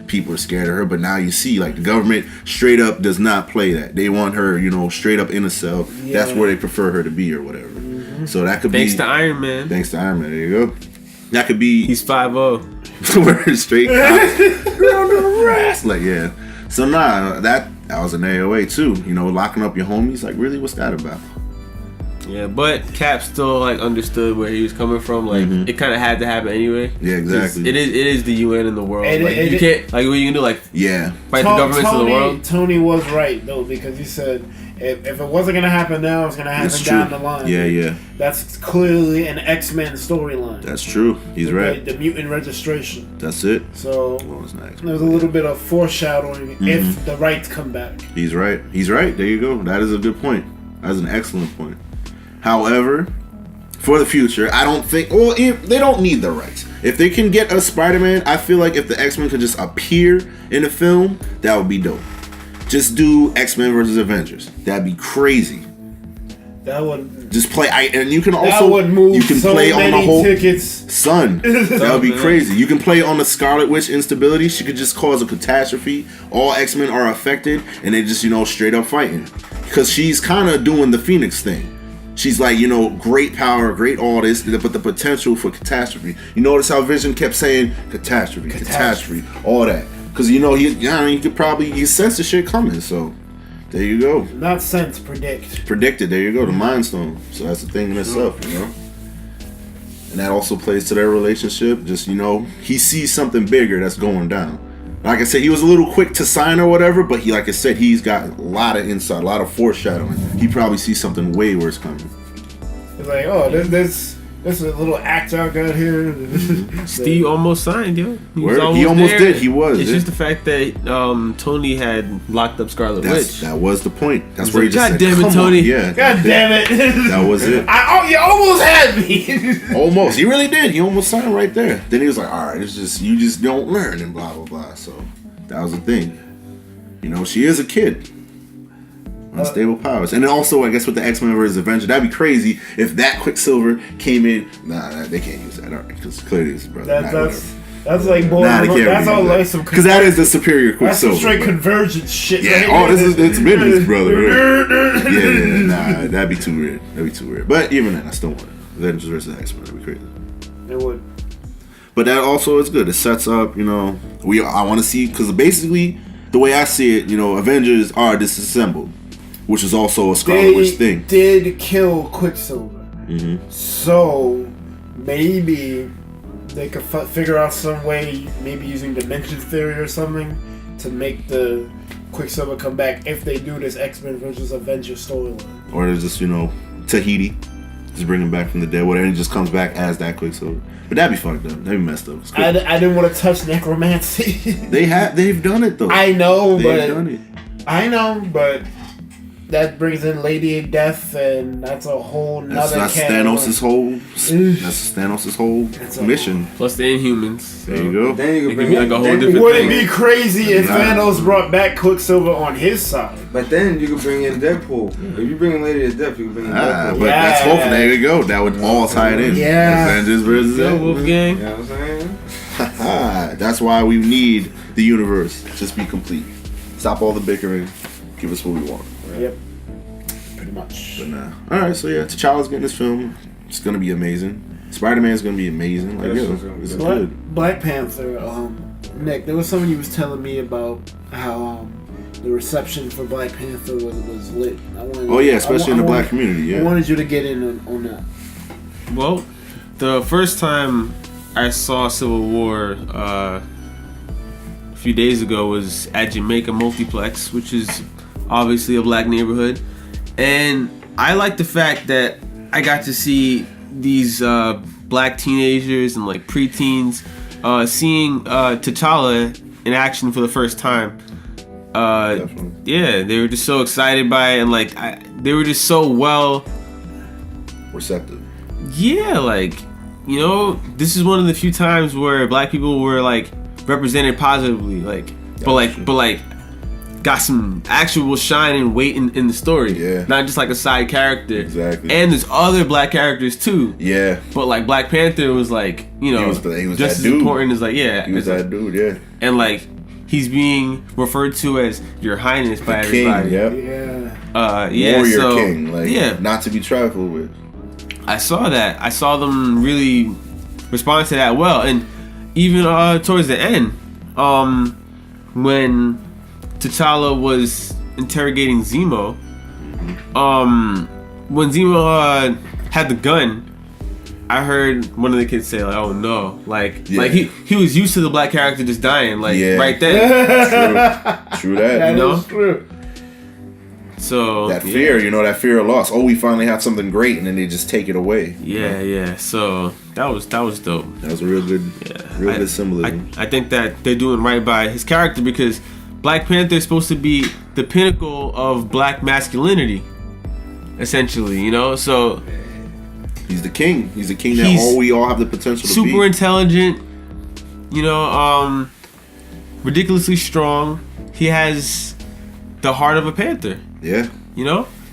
people are scared of her, but now you see, like, the government straight up does not play that. They want her, straight up in a cell. Yeah. That's where they prefer her to be or whatever. Mm-hmm. So that could Thanks to Iron Man. Thanks to Iron Man, there you go. That could be... He's 5'0". We're straight cops. Like, yeah. So, that was an AOA, too. Locking up your homies. Like, really, what's that about? Yeah, but Cap still, like, understood where he was coming from. Like, it kind of had to happen anyway. Yeah, exactly. It is the UN in the world. You can't... Like, what you can do, like... Yeah. Fight the governments of the world. Tony was right, though, because he said... If it wasn't going to happen now, it's going to happen down the line. Yeah. That's clearly an X-Men storyline. That's true. He's right. The mutant registration. That's it. So, there's a little bit of foreshadowing if the rights come back. He's right. There you go. That is a good point. That's an excellent point. However, for the future, I don't think... Well, they don't need the rights. If they can get a Spider-Man, I feel like if the X-Men could just appear in a film, that would be dope. Just do X-Men versus Avengers. That'd be crazy. That would just play. And you can also that would move you can so play many on the whole tickets. Son. That would be crazy. You can play on the Scarlet Witch instability. She could just cause a catastrophe. All X-Men are affected, and they just straight up fighting because she's kind of doing the Phoenix thing. She's like, great power, great all this, but the potential for catastrophe. You notice how Vision kept saying catastrophe, all that. Because, he could probably sense the shit coming. So, there you go. Not sense, predict. Predicted, there you go, the Mind Stone. So, that's the thing in itself, And that also plays to their relationship. Just, he sees something bigger that's going down. Like I said, he was a little quick to sign or whatever, but like I said, he's got a lot of insight, a lot of foreshadowing. He probably sees something way worse coming. It's like, this is a little act I got here. Steve almost signed, yo. He almost did. He was. It's just the fact that Tony had locked up Scarlet Witch. That was the point. That's where he just God damn it, Tony. Yeah. God damn it. That was it. You almost had me. Almost. He really did. He almost signed right there. Then he was like, all right, it's just, you just don't learn and blah, blah, blah. So that was the thing. She is a kid. Unstable powers. And then also, I guess, with the X-Men vs. Avengers, that'd be crazy if that Quicksilver came in. Nah, they can't use that, alright, because clearly it's brother. That's like boy. That's all like some. Because that is the superior Quicksilver. That's some straight convergence shit. Yeah. Right? It's Minnie's brother. Right? Yeah. Nah, that'd be too weird. But even then, I still want it. Avengers vs. X-Men. That'd be crazy. It would. But that also is good. It sets up. I want to see, because basically the way I see it, Avengers are disassembled. Which is also a Scarlet Witch thing. They did kill Quicksilver. Mm-hmm. So, maybe they could figure out some way, maybe using dimension theory or something, to make the Quicksilver come back if they do this X-Men versus Avengers storyline. Or there's just, Tahiti. Just bring him back from the dead, whatever, and he just comes back as that Quicksilver. But that'd be fucked up. That'd be messed up. I didn't want to touch necromancy. They've done it, though. I know, but... That brings in Lady of Death, and that's a whole nother. That's Thanos' whole mission. Plus the Inhumans. There you go. Then you could bring like a whole different. Would it be crazy if Thanos brought back Quicksilver on his side? But then you could bring in Deadpool. If you bring in Lady of Death, you can bring in Deadpool. But that's hopeful. There you go. That would all tie it in. Yeah. Avengers versus Wolfgang. You know what I'm saying? That's why we need the universe to just be complete. Stop all the bickering. Give us what we want. Yep. Pretty much. But nah. Alright, so yeah, T'Challa's getting this film. It's gonna be amazing. Spider-Man's gonna be amazing. Like, this is good. Black Panther, Nick, there was something you was telling me about how the reception for Black Panther was lit. Especially in the black community, yeah. I wanted you to get in on that. Well, the first time I saw Civil War a few days ago was at Jamaica Multiplex, which is obviously a black neighborhood, and I like the fact that I got to see these black teenagers and like preteens seeing T'Challa in action for the first time. Yeah, they were just so excited by it, and like they were just so well receptive. Yeah, like, this is one of the few times where black people were like represented positively, like, but got some actual shine and weight in the story. Yeah. Not just like a side character. Exactly. And there's other black characters too. Yeah. But like Black Panther was like, you know, he was just that as dude. important as like, yeah. He was that dude, yeah. And like, he's being referred to as Your Highness by everybody. King, yeah. Warrior king, like, yeah. not to be trifled with. I saw that. I saw them really respond to that well. And even towards the end, when T'Challa was interrogating Zemo, when Zemo had the gun, I heard one of the kids say like, "Oh no!" Like he was used to the black character just dying right then. True that. You know. True. So that fear, that fear of loss. Oh, we finally have something great, and then they just take it away. Yeah. So that was dope. That was a real good, good symbolism. I think that they're doing right by his character because Black Panther is supposed to be the pinnacle of black masculinity, essentially. So he's the king. He's the king that we all have the potential to be. Super intelligent. Ridiculously strong. He has the heart of a panther. Yeah.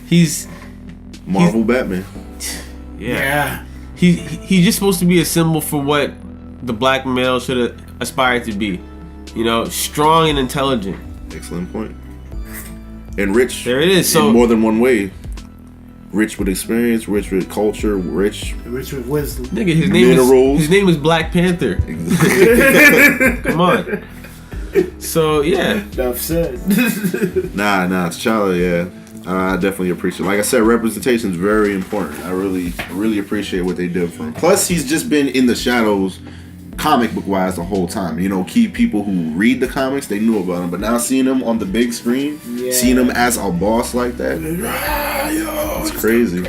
He's Marvel Batman. Yeah. He's just supposed to be a symbol for what the black male should aspire to be. Strong and intelligent. Excellent point. And rich. There it is. So in more than one way. Rich with experience, rich with culture, rich with wisdom. Nigga, his name is Black Panther. Come on. So yeah. Enough said. Nah, T'Challa, yeah. I definitely appreciate it. Like I said, representation is very important. I really appreciate what they did for him. Plus, he's just been in the shadows, comic book wise, the whole time. Key people who read the comics, they knew about him. But now seeing him on the big screen, seeing him as a boss like that, it's crazy.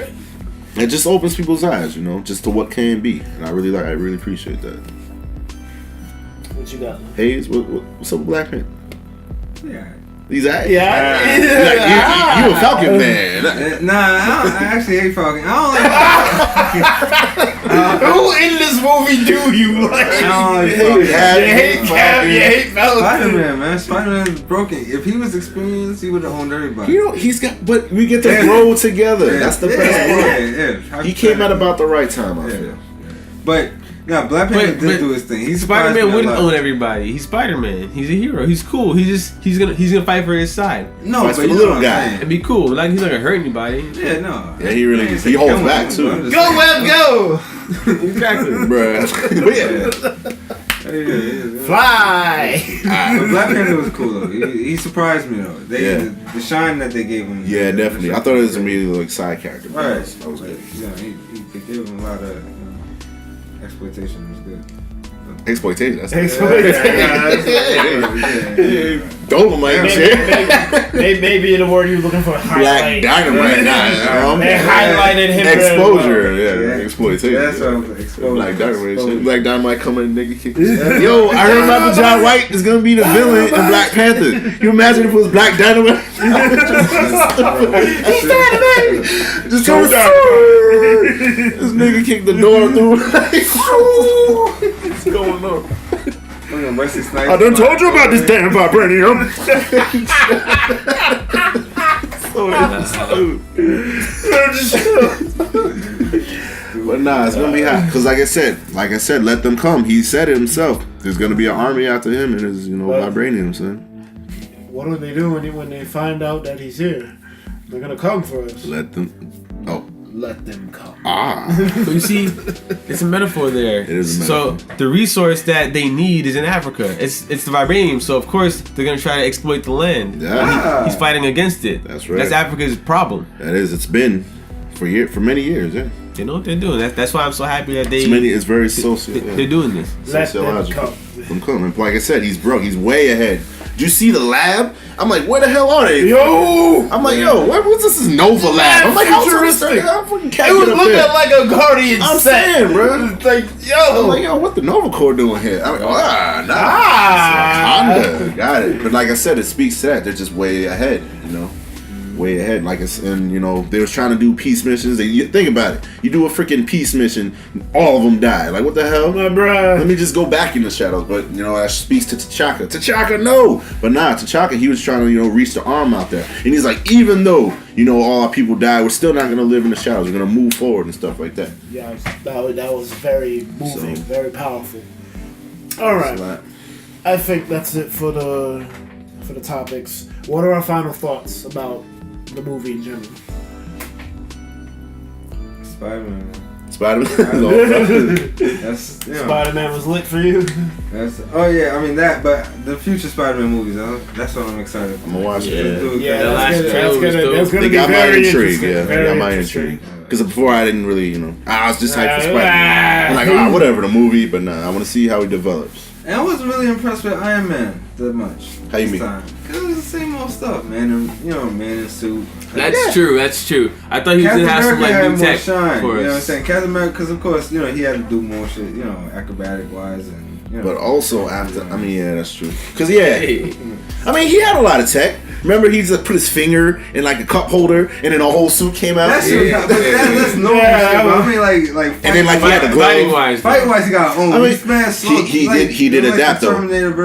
It just opens people's eyes, just to what can be. And I really appreciate that. What you got? Hayes, what's up with Black Panther? Yeah. He's at you a Falcon man. I actually hate Falcon. Who in this movie do you like? You hate Falcon. Spider-Man, man. Spider-Man's broken. If he was experienced, he would have owned everybody. But we get to grow together. That's the best part. He came at about the right time, I feel. But yeah, Black Panther did do his thing. Spider-Man wouldn't own everybody. He's Spider-Man. He's a hero. He's cool. He's gonna fight for his side. No, but the little guy. And be cool. Like he's not gonna hurt anybody. Yeah, no. Yeah, he really he holds back too. Go Web, go! Exactly, bruh. Fly. But Black Panther was cool though. He surprised me though. The shine that they gave him. Yeah, definitely. I thought it was immediately like side character. Right. That was good. He could give him a lot of exploitation. Was good. Exploitation. That's Dolomite shit. Maybe the word you were looking for. Black Dynamite. They highlighted him. Exposure. Yeah. Exploitation. That's what I'm exposure. Black Dynamite. Black Dynamite coming, nigga. Kick. Yo, I heard Michael John White is gonna be the villain in Black Panther. You imagine if it was Black Dynamite? He's Dynamite. Just go this nigga kicked the door through. What's going on? I done told you about this damn vibranium. But nah, it's gonna be hot. Cause like I said, let them come. He said it himself. There's gonna be an army after him and his, vibranium, son. What do they do when they find out that he's here? They're gonna come for us. Let them come. So you see, it's a metaphor there. It is a metaphor. So the resource that they need is in Africa. It's the vibranium. So of course they're gonna try to exploit the land. Yeah. He's fighting against it. That's right. That's Africa's problem. That is. It's been for many years. Yeah. They know what they're doing. That's why I'm so happy that it's very social. They're doing this. Sociological. Them come. And like I said, he's broke. He's way ahead. Did you see the lab? I'm like, where the hell are they? Yo! I'm like, what's this Nova lab? I'm like, how futuristic? It was looking like a Guardian set. I'm saying, bro. Like, I'm like, what the Nova Corps doing here? I'm like, Honda. Got it. But like I said, it speaks to that. They're just way ahead, way ahead. Like it's, and you know, they was trying to do peace missions. You think about it. You do a freaking peace mission, all of them die. Like what the hell? My bruh. Let me just go back in the shadows. But you know, that speaks to T'Chaka. T'Chaka, no. But nah, T'Chaka, he was trying to, you know, reach the arm out there, and he's like, even though, you know, all our people die, we're still not gonna live in the shadows. We're gonna move forward and stuff like that. Yeah, that was very moving, very powerful. All right, I think that's it for the topics. What are our final thoughts about the movie in general? Spider-Man. That's, you know, Spider-Man was lit for you. Oh yeah, I mean that, but the future Spider-Man movies, that's what I'm excited for. I'm gonna watch it. Yeah, that's gonna be very interesting. They got my intrigue. Because before I didn't really, you know, I was just hyped for Spider-Man. I'm like, whatever, the movie, but nah, I want to see how he develops. And I wasn't really impressed with Iron Man that much. How you mean? Because it was the same old stuff, man. And, you know, man in suit. That's true. I thought he was gonna have some like new tech shine, for us. You know what I'm saying? Captain America, because of course, you know, he had to do more shit, you know, acrobatic wise and. You know, but also after, I mean, yeah, that's true. Because I mean, he had a lot of tech. Remember, he just put his finger in like a cup holder, and then a whole suit came out. That's normal shit. I mean, like, and then like he had the glove. Fighting wise, he got own. I mean, he did adapt though.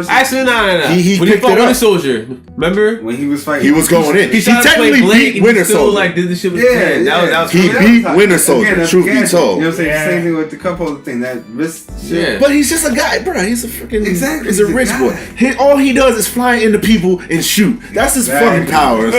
Actually, no. He when picked he fought it up. Winter Soldier, remember when he was fighting, he was going in. He technically beat Winter Soldier. Like did the shit with that was he beat Winter Soldier. Truth be told, you know what I'm saying? Same thing with the cup holder thing. That wrist shit. But he's just a guy, bro. He's a freaking He's a rich guy. boy. All he does is fly into people and shoot. That's his fucking powers.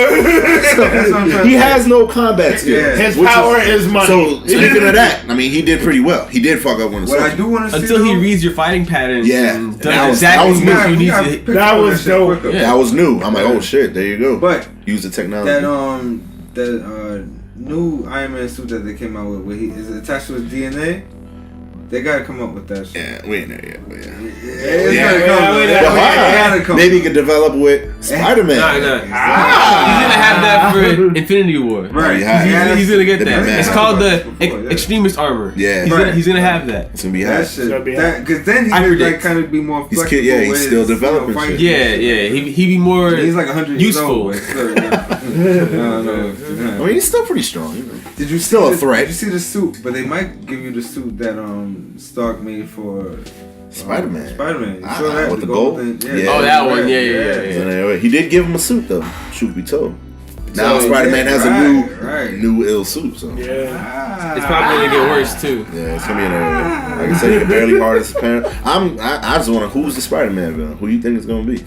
He has no combat skills. His power is money. So speaking of that, I mean, he did pretty well. He did fuck up Winter Soldier. What I do want to see until he reads your fighting patterns. Yeah, and does exactly what you need to. That was dope. That was new. I'm like, oh shit, there you go. But use the technology. That new Iron Man suit that they came out with, where he is attached to his DNA. They gotta come up with that shit. Yeah, we ain't there yet, but Maybe he could develop with Spider-Man. No. He's gonna have that for Infinity War. Right. He's gonna get that. It's called the Extremist Armor. Yeah. He's gonna have that. It's gonna be hot. Because then he could like kind of be more flexible. He's still developing shit. Yeah. He'd be more. He's like 100 years old. No. I mean, he's still pretty strong. You know. Did you still a threat? Did you see the suit? But they might give you the suit that Stark made for Spider-Man. You saw that with the gold? Yeah. Oh, that one. Yeah. He did give him a suit though. Truth be told. Now Spider-Man has a new ill suit. So it's probably gonna get worse too. Yeah, it's gonna be like I said, he can barely hard as a parent. I just want to. Who's the Spider-Man villain? Who do you think it's gonna be?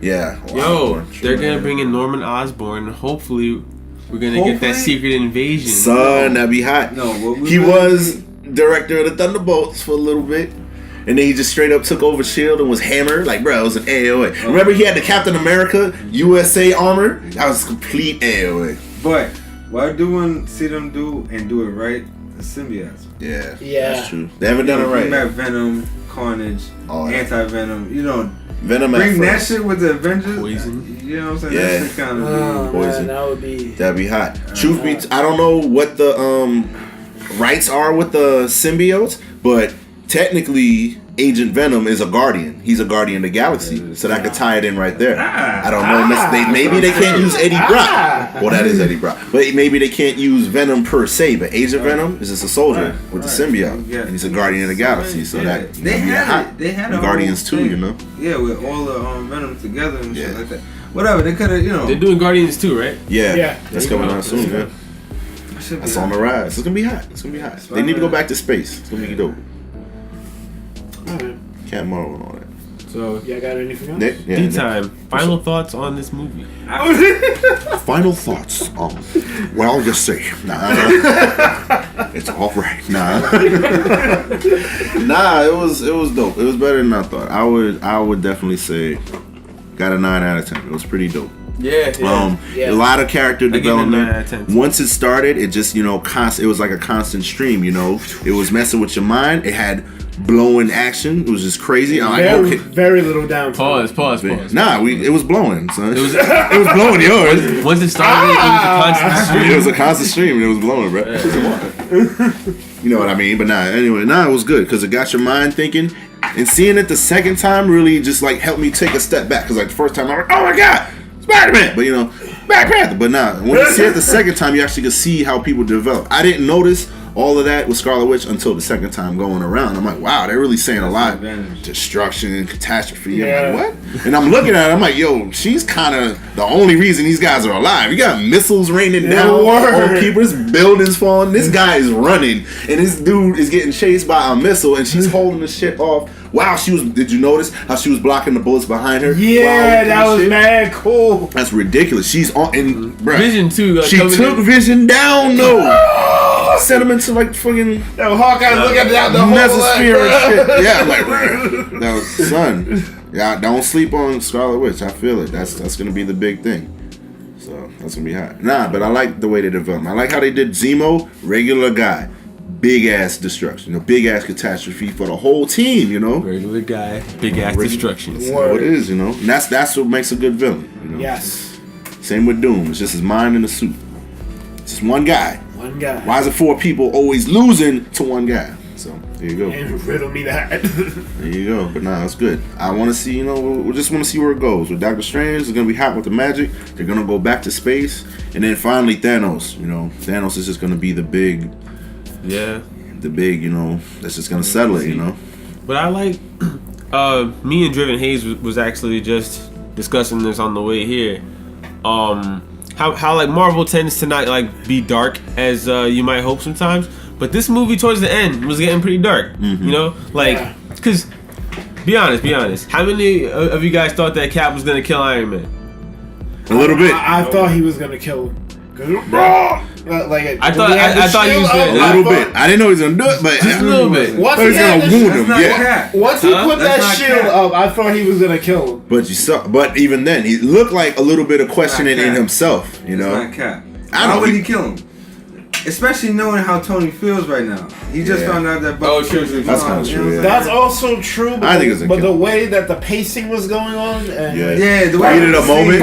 Yeah. Yo, they're gonna bring in Norman Osborn. Hopefully, we're gonna get that secret invasion. Son, that'd be hot. No, he was director of the Thunderbolts for a little bit, and then he just straight up took over S.H.I.E.L.D. and was hammered. Like, bro, it was an AOA. Remember, he had the Captain America USA armor. That was complete AOA. But what I do want to see them do and do it right, the symbiotes. Yeah, that's true. They haven't done it right. Bring back Venom, Carnage, Anti-Venom. You know. Venom bring that shit with the Avengers. Poison. You know what I'm saying? Yeah. That shit kind of poison. Man, that'd be hot. Truth be, I don't know what the rights are with the symbiotes, but technically, Agent Venom is a Guardian. He's a Guardian of the Galaxy, so that could tie it in right there. I don't know. Maybe they can't use Eddie Brock. Well, that is Eddie Brock. But maybe they can't use Venom per se. But Agent Venom is just a soldier with the symbiote, and he's a Guardian of the Galaxy. So that they had Guardians too, you know. Yeah, with all the Venom together and shit like that. Whatever they could have, you know. They're doing Guardians too, right? Yeah. That's coming out soon. Yeah. That's on the rise. It's gonna be hot. They need to go back to space. It's gonna be dope. Captain Marvel and all that. So, y'all got anything else? Nick time. Final thoughts on this movie. Final thoughts. Well, I'll just say, it's all right. It was dope. It was better than I thought. I would definitely say, got a 9 out of 10. It was pretty dope. A lot of character development. Once it started, it just, you know, it was like a constant stream, you know. It was messing with your mind. It had blowing action. It was just crazy. I'm like, very little downtime. Pause. It was blowing, son. It was blowing yours. Once it started, it was a constant stream. It was a constant stream and it was blowing, bro. You know what I mean? But anyway, it was good because it got your mind thinking. And seeing it the second time really just like helped me take a step back. Because like the first time I was like, oh my God, Spider-Man, but Black Panther. But nah, when you see it the second time, you actually can see how people develop. I didn't notice all of that with Scarlet Witch until the second time going around. I'm like, wow, they're really saying a lot. Destruction and catastrophe. Yeah. I'm like, what? And I'm looking at it, I'm like, yo, she's kind of the only reason these guys are alive. You got missiles raining down on people, there's buildings falling. This guy is running, and this dude is getting chased by a missile, and she's holding the shit off. Wow, did you notice how she was blocking the bullets behind her? Yeah, that was mad cool. That's ridiculous. She's on, and bruh, Vision too. She took Vision down, though. Sent him into like fucking Hawkeye looking at the Mesosphere and shit. Yeah, like that was son. Yeah, don't sleep on Scarlet Witch. I feel it. That's gonna be the big thing. So that's gonna be hot. Nah, but I like the way they developed. I like how they did Zemo, regular guy, big ass destruction, big ass catastrophe for the whole team. Regular guy, big ass destruction. That's how it is. And that's what makes a good villain. Yes. Same with Doom. It's just his mind in the suit. It's just one guy. One guy. Why is it 4 people always losing to one guy? So there you go. And riddle me that. There you go. But nah, it's good. I want to see. We just want to see where it goes. With Doctor Strange, it's gonna be hot with the magic. They're gonna go back to space, and then finally Thanos. Thanos is just gonna be the big. Yeah. The big. That's just gonna settle it. But I like. Me and Driven Hayes was actually just discussing this on the way here. How like Marvel tends to not like be dark as you might hope sometimes, but this movie towards the end was getting pretty dark. Because be honest, how many of you guys thought that Cap was gonna kill Iron Man? A little bit. I thought he was gonna kill him. I thought he was gonna a little bit. I didn't know he was gonna do it, but just a little bit. Once he was gonna wound him. Yeah. Once he put that shield up, I thought he was gonna kill him. But even then, he looked like a little bit of questioning in himself. It's not Cap. How would he kill him? Especially knowing how Tony feels right now. He just found out that. True. That's kind of true. That's also true. But, I think it's the way that the pacing was going on, the way he needed a moment.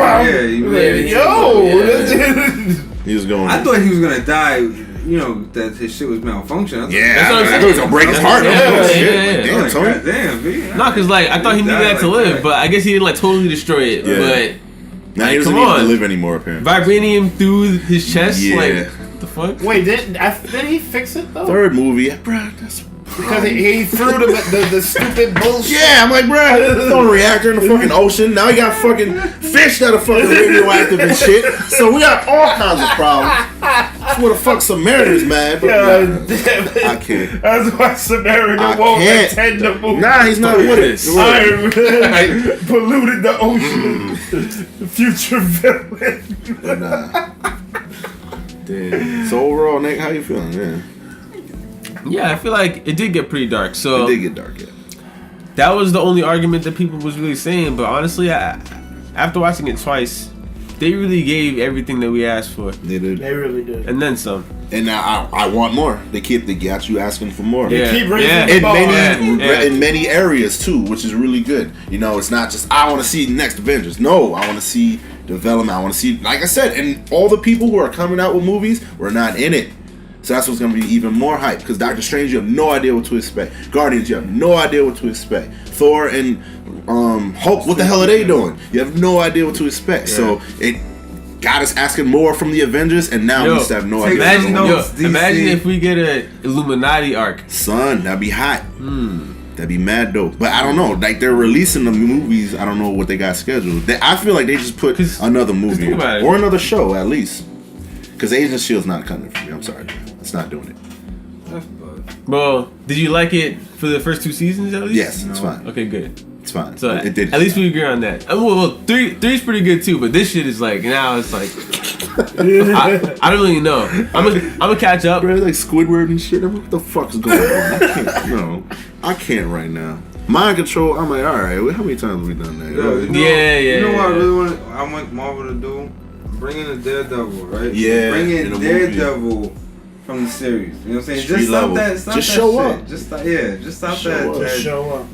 He was going. I thought he was gonna die. That his shit was malfunction. That's what I'm saying. I thought he was gonna break his heart. Damn, Tony. Damn, nah, cause I thought he needed that to live, but I guess he didn't totally destroy it. Yeah. But now he doesn't need to live anymore. Apparently, vibranium through his chest. Yeah. What the fuck? Wait, did he fix it though? Third movie, bro. That's because he threw the stupid bullshit. Yeah, I'm like, bro, throwing a reactor in the fucking ocean. Now he got fucking fish that are fucking radioactive and shit. So we got all kinds of problems. That's what the fuck Samaritan's mad. God damn it. I can't. That's why Samaritan won't attend the movie. Nah, he's not with it. Iron Man polluted the ocean. The future villain. Damn. So overall, Nick, how you feeling? Yeah, I feel like it did get pretty dark. So it did get dark, yeah. That was the only argument that people was really saying. But honestly, after watching it twice, they really gave everything that we asked for. They did. They really did. And then some. And now I want more. They got you asking for more. Yeah. They keep raising the bar. In many areas too, which is really good. It's not just I want to see next Avengers. No, I want to see development. I want to see, like I said, and all the people who are coming out with movies were not in it. So that's what's going to be even more hype. Because Doctor Strange, you have no idea what to expect. Guardians, you have no idea what to expect. Thor and Hulk, what the hell are they doing? You have no idea what to expect. Yeah. So it got us asking more from the Avengers, and now we just have no idea. Imagine if we get an Illuminati arc. Son, that'd be hot. That'd be mad dope. But I don't know. Like, they're releasing the movies. I don't know what they got scheduled. I feel like they just put another movie or another show at least. Because Agent Shield's not coming for me. I'm sorry. It's not doing it. Well, did you like it for the first 2 seasons at least? Yes, it's fine. Okay, good. It's fine. So it did. At least we agree on that. Well, three's pretty good too, but this shit is like, now it's like, I don't really know. I'm gonna catch up. Bro, like Squidward and shit. What the fuck's going on? I can't right now. Mind control. I'm like, all right. How many times have we done that? Yeah. You know what I really want Marvel to do? Bring in a Daredevil, right? Yeah. Bring in Daredevil from the series. You know what I'm saying? Just stop that. Just show up. Just stop that. Show up.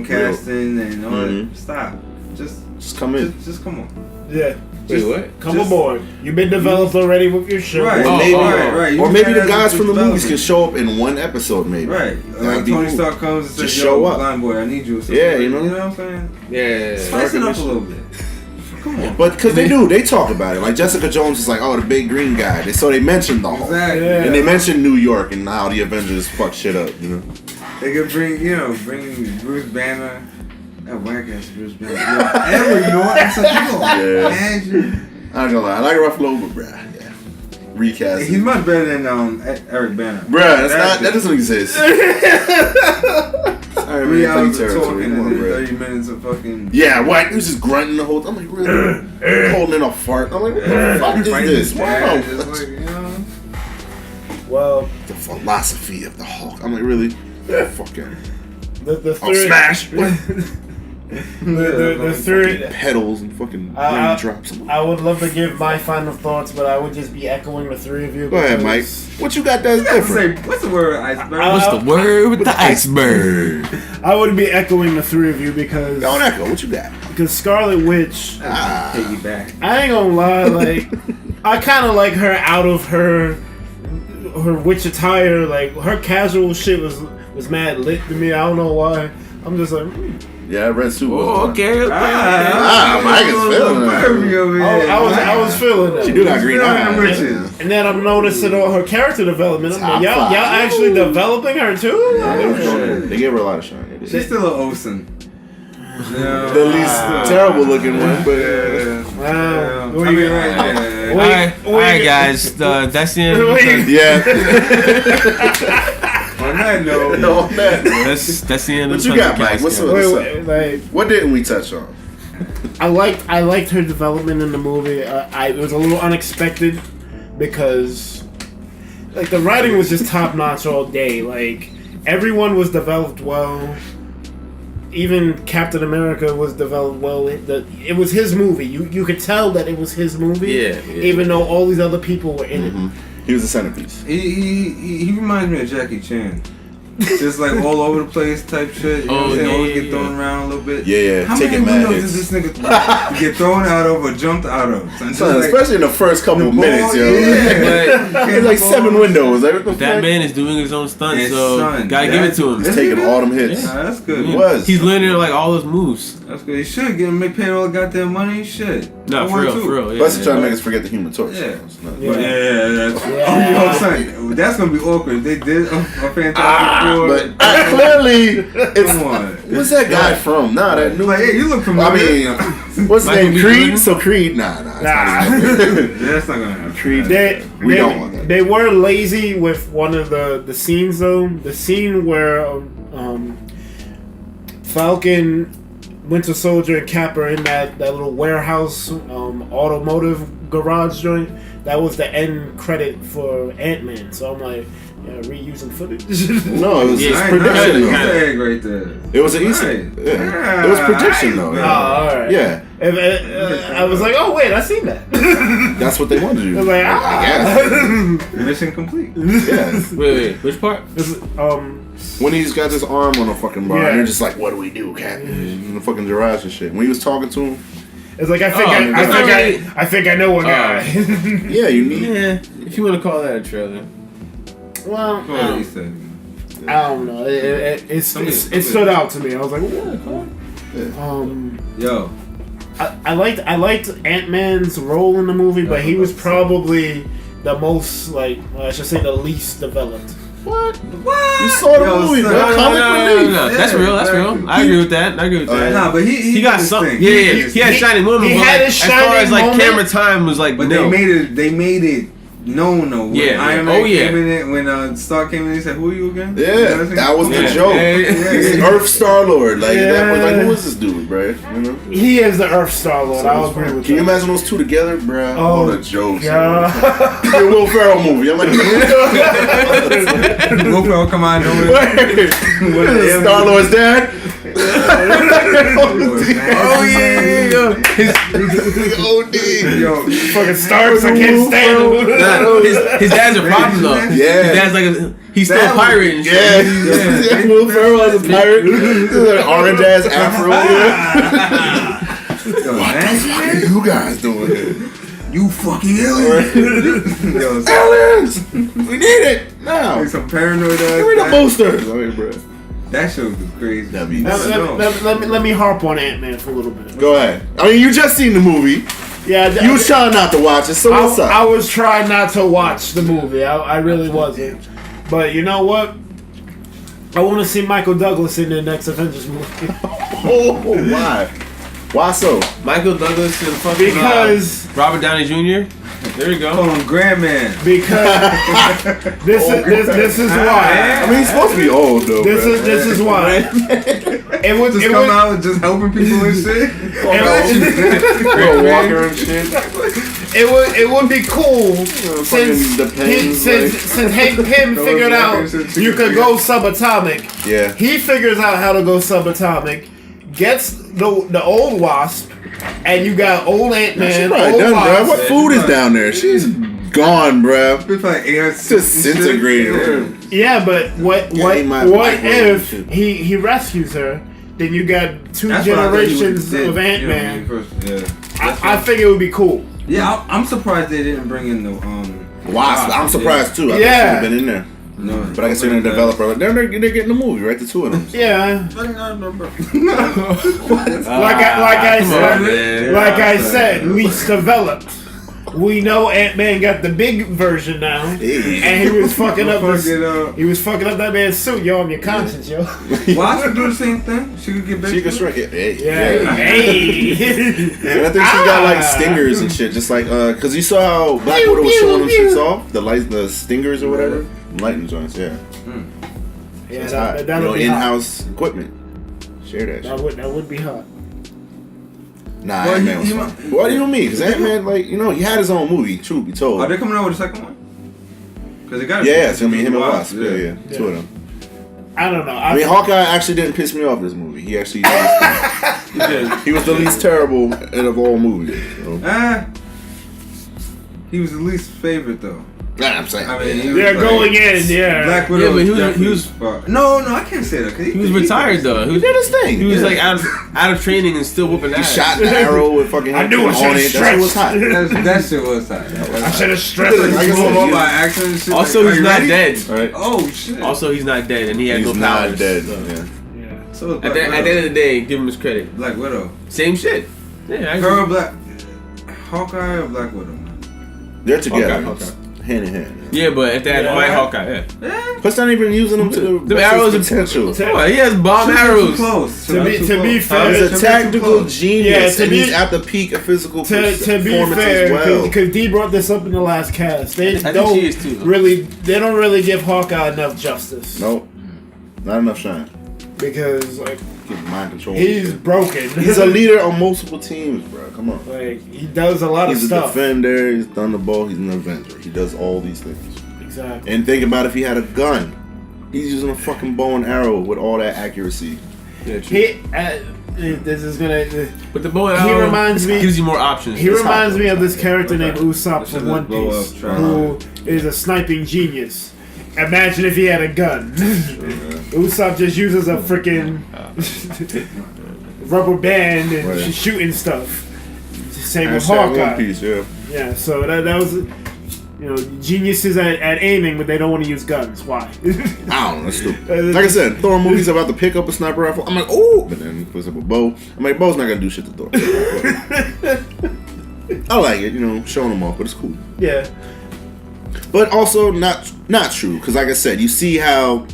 Casting and all that. Stop. Just come in. Just come on. Yeah. Wait, what? Come aboard. You've been developed already with your show. Right. Right. Or maybe the guys from the movies can show up in one episode, maybe. Right. Like Tony Stark comes and says, show up. Blind boy, I need you. Yeah, you know what I'm saying? Yeah. Spice it up a little bit. Come on. But because they talk about it. Like Jessica Jones is like, oh, the big green guy. So they mentioned the Hulk. Exactly. Yeah. And they mentioned New York and how the Avengers fuck shit up, you know? They could bring Bruce Banner. That whack ass Bruce Banner. Edward Norton. So imagine. I ain't gonna lie. I like Ruffalo, but bruh, yeah. Recast. He's much better than Eric Banner. Bruh, that doesn't exist. Alright, 3 hours of territory. talking Come on, and bruh. 30 minutes of fucking. Yeah, what? He was just grunting the whole time. I'm like, really? Holding in a fart. I'm like, what the fuck is this? Wow. Just like, you know. Well, The philosophy of the Hulk. I'm like, really? Fucking. the Oh, third, smash! What? the third. Pedals and fucking raindrops. I would love to give my final thoughts, but I would just be echoing the three of you. Go ahead, Mike. What you got that's different? What's the word with iceberg? What's the word with the iceberg? I would be echoing the three of you because Don't echo. What you got? Scarlet Witch. Piggyback. I ain't gonna lie, like I kind of like her out of her witch attire. Like her casual shit was mad lit to me. I don't know why. I'm just like. Yeah, I read Super. Okay. Mike is feeling it. I was feeling it. She do got green eyes. And then I'm noticing all her character development. I'm like, y'all actually developing her too? Yeah, they gave her a lot of shine. She's still an Olsen. The least terrible looking one, but Alright, guys. That's the end. yeah. On that note, That's the end of What the you got, Mike? podcast, What's Like, what didn't we touch on? I liked her development in the movie. It was a little unexpected because like the writing was just top notch all day. Like everyone was developed well. Even Captain America was developed well. It was his movie. You could tell that it was his movie. Yeah. Even though all these other people were in it. He was a centerpiece. he reminds me of Jackie Chan. Just like all over the place type shit. You know what I'm saying? Always get thrown around a little bit. Yeah. How Taking many mad windows hits. did this nigga get thrown out of or jumped out of? Son, especially in the first couple of minutes, yo. Yeah. There's like 7 windows. Like, what the That fuck? man is doing his own stunts, His so son, gotta give it to him. He's taking all them hits. Nah, that's good. He was. He's learning like all those moves. That's good. He should get him paying all the goddamn money. Shit. No, for real. Yeah, Plus, he's trying to make us forget the Human Torch. Yeah. So it's not- But yo, son, that's gonna be awkward. They did a Fantastic Four. But clearly, it's Come on. what's that guy from? Nah, that new. Like, hey, you look I familiar. mean, what's his Michael name? B. Creed. Jordan? So Creed. Nah. It's not even- That's not gonna happen. Creed. We don't want that. They were lazy with one of the scenes though. The scene where Falcon, Winter Soldier, and Cap are in that little warehouse automotive garage joint. That was the end credit for Ant-Man. So I'm like, reusing footage. No, it was Yeah, prediction. Easter egg right there. It was an Easter. Right. Yeah. It was prediction though. Oh, all right. Yeah, I was like, oh wait, I seen that. that's what they wanted to do. I was like, I guess. Mission complete. Yeah. Wait, which part? When he's got his arm on a fucking bar, Yeah. and you're just like, "What do we do, Captain?" In the fucking garage and shit. When he was talking to him, It's like I think I know a guy. yeah, you need. Yeah, if you want to call that a trailer. Well, Go ahead, Easter egg. I don't know. It stood out to me. I was like, "Whoa." Yo, I liked Ant-Man's role in the movie, but he was probably the most I should say the least developed. What? You saw the movie, bro. No. Yeah, That's real. exactly. I agree with that. nah, but he He got did his some. thing. Yeah, did his he had thing. shiny moment. he but had like, his as far shining as like moment. camera time was like, But no. they made it known though. When Yeah. Iron Man Oh, yeah. came in it, when Stark came in, he said, "Who are you again?" Yeah, that was the Yeah. joke. Yeah. He's the Earth Star-Lord. Like, that was like, Yeah. who is this dude, bro? You know? He is the Earth Star-Lord. I'll agree with Can you that. imagine those two together, bro? Oh, All the jokes. Yeah. The Will Ferrell movie. I'm like, Will Ferrell come on over. Star-Lord's dad. Oh yeah. OD. Yo, Fucking Starks, I can't stand him. Nah, his dad's a problem though. Yeah. His dad's like he's still a pirate and shit. Yeah. Will Ferrell as a pirate. Like orange ass afro. yo, What are you guys doing here? you fucking alien. Yo, Aliens! We need it now. like some paranoid ass. Give me the boosters. Okay, bro. That show was crazy. Let me harp on Ant-Man for a little bit. Go ahead. I mean, you just seen the movie. Yeah, you was trying not to watch it, so what's up? I was trying not to watch the movie. I really wasn't. But you know what? I want to see Michael Douglas in the next Avengers movie. Oh, why? Why so? Michael Douglas and fucking because Robert Downey Jr. There you go. Grandman. Because this is why. I mean, he's supposed to be old though. This is why. It would just come out and just helping people and shit. Walker and shit. It would be cool since Hank Pym figured out you could go subatomic. Yeah. He figures out how to go subatomic, gets the old Wasp, and you got old Ant-Man. Old done, Wasp. Bro. What food is down there? She's gone, bro. It's like it's disintegrated. Yeah, but what if he rescues her? Then you got two generations of Ant-Man. I think it would be cool. Yeah, I'm surprised they didn't bring in the Wasp. I'm surprised too. I think she'd have been in there. No, but I can see the developer. They're getting the movie, right? The two of them. Yeah. Like I said, least developed. We know Ant-Man got the big version now, and he was fucking up he was fucking up that man's suit, yo, on your conscience, yo. Wasp could do the same thing. She could get big. She could shrink it. Hey. And I think she got like stingers and shit, just like because you saw how Black Widow was showing them shits off, the stingers or whatever, lightning joints, yeah. Yeah, that would be in-house equipment. Share that. That would be hot. Nah, well, Ant-Man was fun. What do you mean? Because Ant-Man, like, you know, he had his own movie, truth be told. Are they coming out with a second one? Because they got it's going to be him and Wasp. Yeah. Two of them. I don't know. I mean, Hawkeye actually didn't piss me off this movie. He actually did. He was the least terrible of all movies. So. He was the least favorite, though. Yeah, I'm saying. I mean, they're going in, Black Widow. Yeah, but he was no, I can't say that. He was retired though. He did his thing. He was like out of training and still whooping ass. He shot the arrow with fucking. I knew I should have stretched. Was hot. That shit was hot. I should have stretched. Also, he's not dead. Right. Oh shit. Also, he's not dead, and he had no powers. He's not dead. So. Yeah. So at the end of the day, give him his credit. Black Widow. Same shit. Yeah. Her Black Hawkeye or Black Widow. They're together. Hawkeye. Hand in hand. Yeah, but if they had white Hawkeye, Plus, not even using them to the arrows potential. He has bomb arrows. Close. To be fair, he's a tactical genius, and he's at the peak of physical performance as well. Because D brought this up in the last cast. They don't really give Hawkeye enough justice. Nope, not enough shine. Because like mind control. He's broken. He's a leader on multiple teams, bro. Come on. Like he does a lot of stuff. He's a defender. He's Thunderbolt. He's an Avenger. He does all these things. Exactly. And think about if he had a gun. He's using a fucking bow and arrow with all that accuracy. Yeah, true. This is gonna. But the bow and arrow gives you more options. He reminds me of this character named Usopp from One Piece, who is a sniping genius. Imagine if he had a gun. Usopp just uses a freaking rubber band and shooting stuff. Same with Hawkeye. One Piece, yeah. So that was, geniuses at aiming, but they don't want to use guns. Why? I don't know. That's stupid. Like I said, Thor movies about to pick up a sniper rifle. I'm like, oh, but then puts up a bow. I'm like, bow's not gonna do shit to Thor. I like it, showing them off, but it's cool. Yeah. But also not true, because like I said, you see how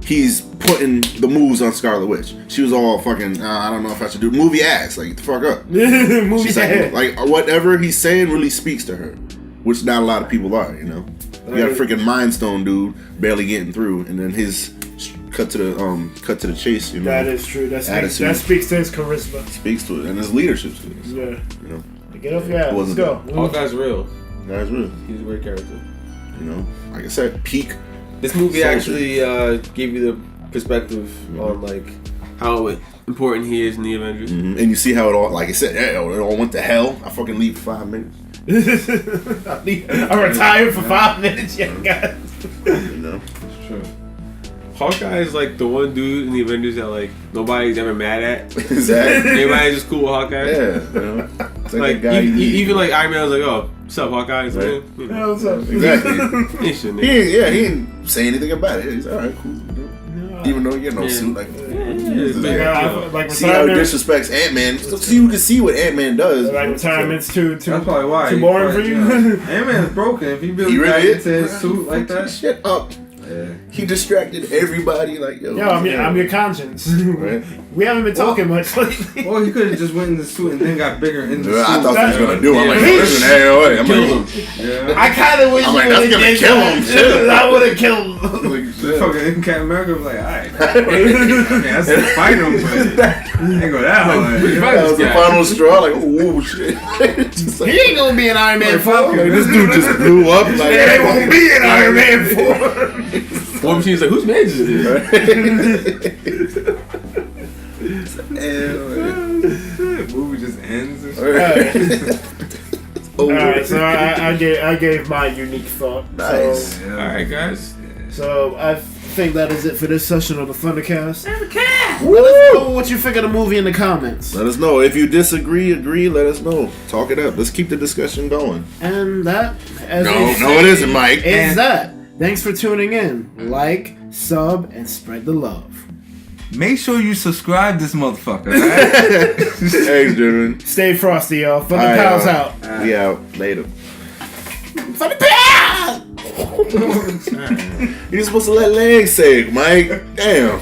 he's putting the moves on Scarlet Witch. She was all fucking, I don't know if I should do movie ass. Like, get the fuck up. She's like, whatever he's saying really speaks to her, which not a lot of people are, You got a freaking Mind Stone dude barely getting through, and then his cut to the chase. That is true. That speaks to his charisma. Speaks to it, and his leadership skills. Yeah. Get off your ass. Let's go. Hawkeye's real. Guy's real. He's a great character. Like I said, peak. This movie actually gave you the perspective on like how important he is in the Avengers, and you see how it all, like I said, it all went to hell. I fucking leave for 5 minutes. I retired for 5 minutes. Yeah, guys. It's true. Hawkeye is like the one dude in the Avengers that like nobody's ever mad at. Exactly. Everybody's just cool with Hawkeye. Yeah. It's like guy even like Iron Man was like, oh, what's up, Hawkeye? He's like, what's up? Exactly. He didn't say anything about it. He's alright, cool. Even though you're no suit like see how he disrespects Ant-Man. So you can see what Ant-Man does. Like retirement's too that's probably why too boring for you. Ant-Man's broken. If he really got into his suit like that, shit up. Yeah. He distracted everybody. Like yo, I'm your conscience. Right? We haven't been talking much lately. Or he could have just went in the suit and then got bigger in the suit. I thought he was gonna do. I'm like, listen, hey, I'm gonna kill him. I kind of wish you would have gonna kill him. I would have killed him. Fucking Captain America was like, alright. I mean, I said fight him, but I ain't go that hard. That was the final straw. Like, oh shit. He ain't gonna be an Iron Man 4. Like, this dude just blew up. Like, they won't be an Iron Man 4. War Machine's like, whose man is this? Movie just ends. Alright, so I gave my unique thought. Nice. So, Alright, guys. So I think that is it for this session of the Thundercast. Let us know what you think of the movie in the comments. Let us know. If you disagree, agree, let us know. Talk it up. Let's keep the discussion going. And that, as it isn't, Mike. Is that. Thanks for tuning in. Like, sub, and spread the love. Make sure you subscribe this motherfucker, right? Thanks, Jimmy. Stay frosty, y'all. Thunder Pals out. We out. Later. Thunder Pals! You're supposed to let legs sag, Mike. Damn.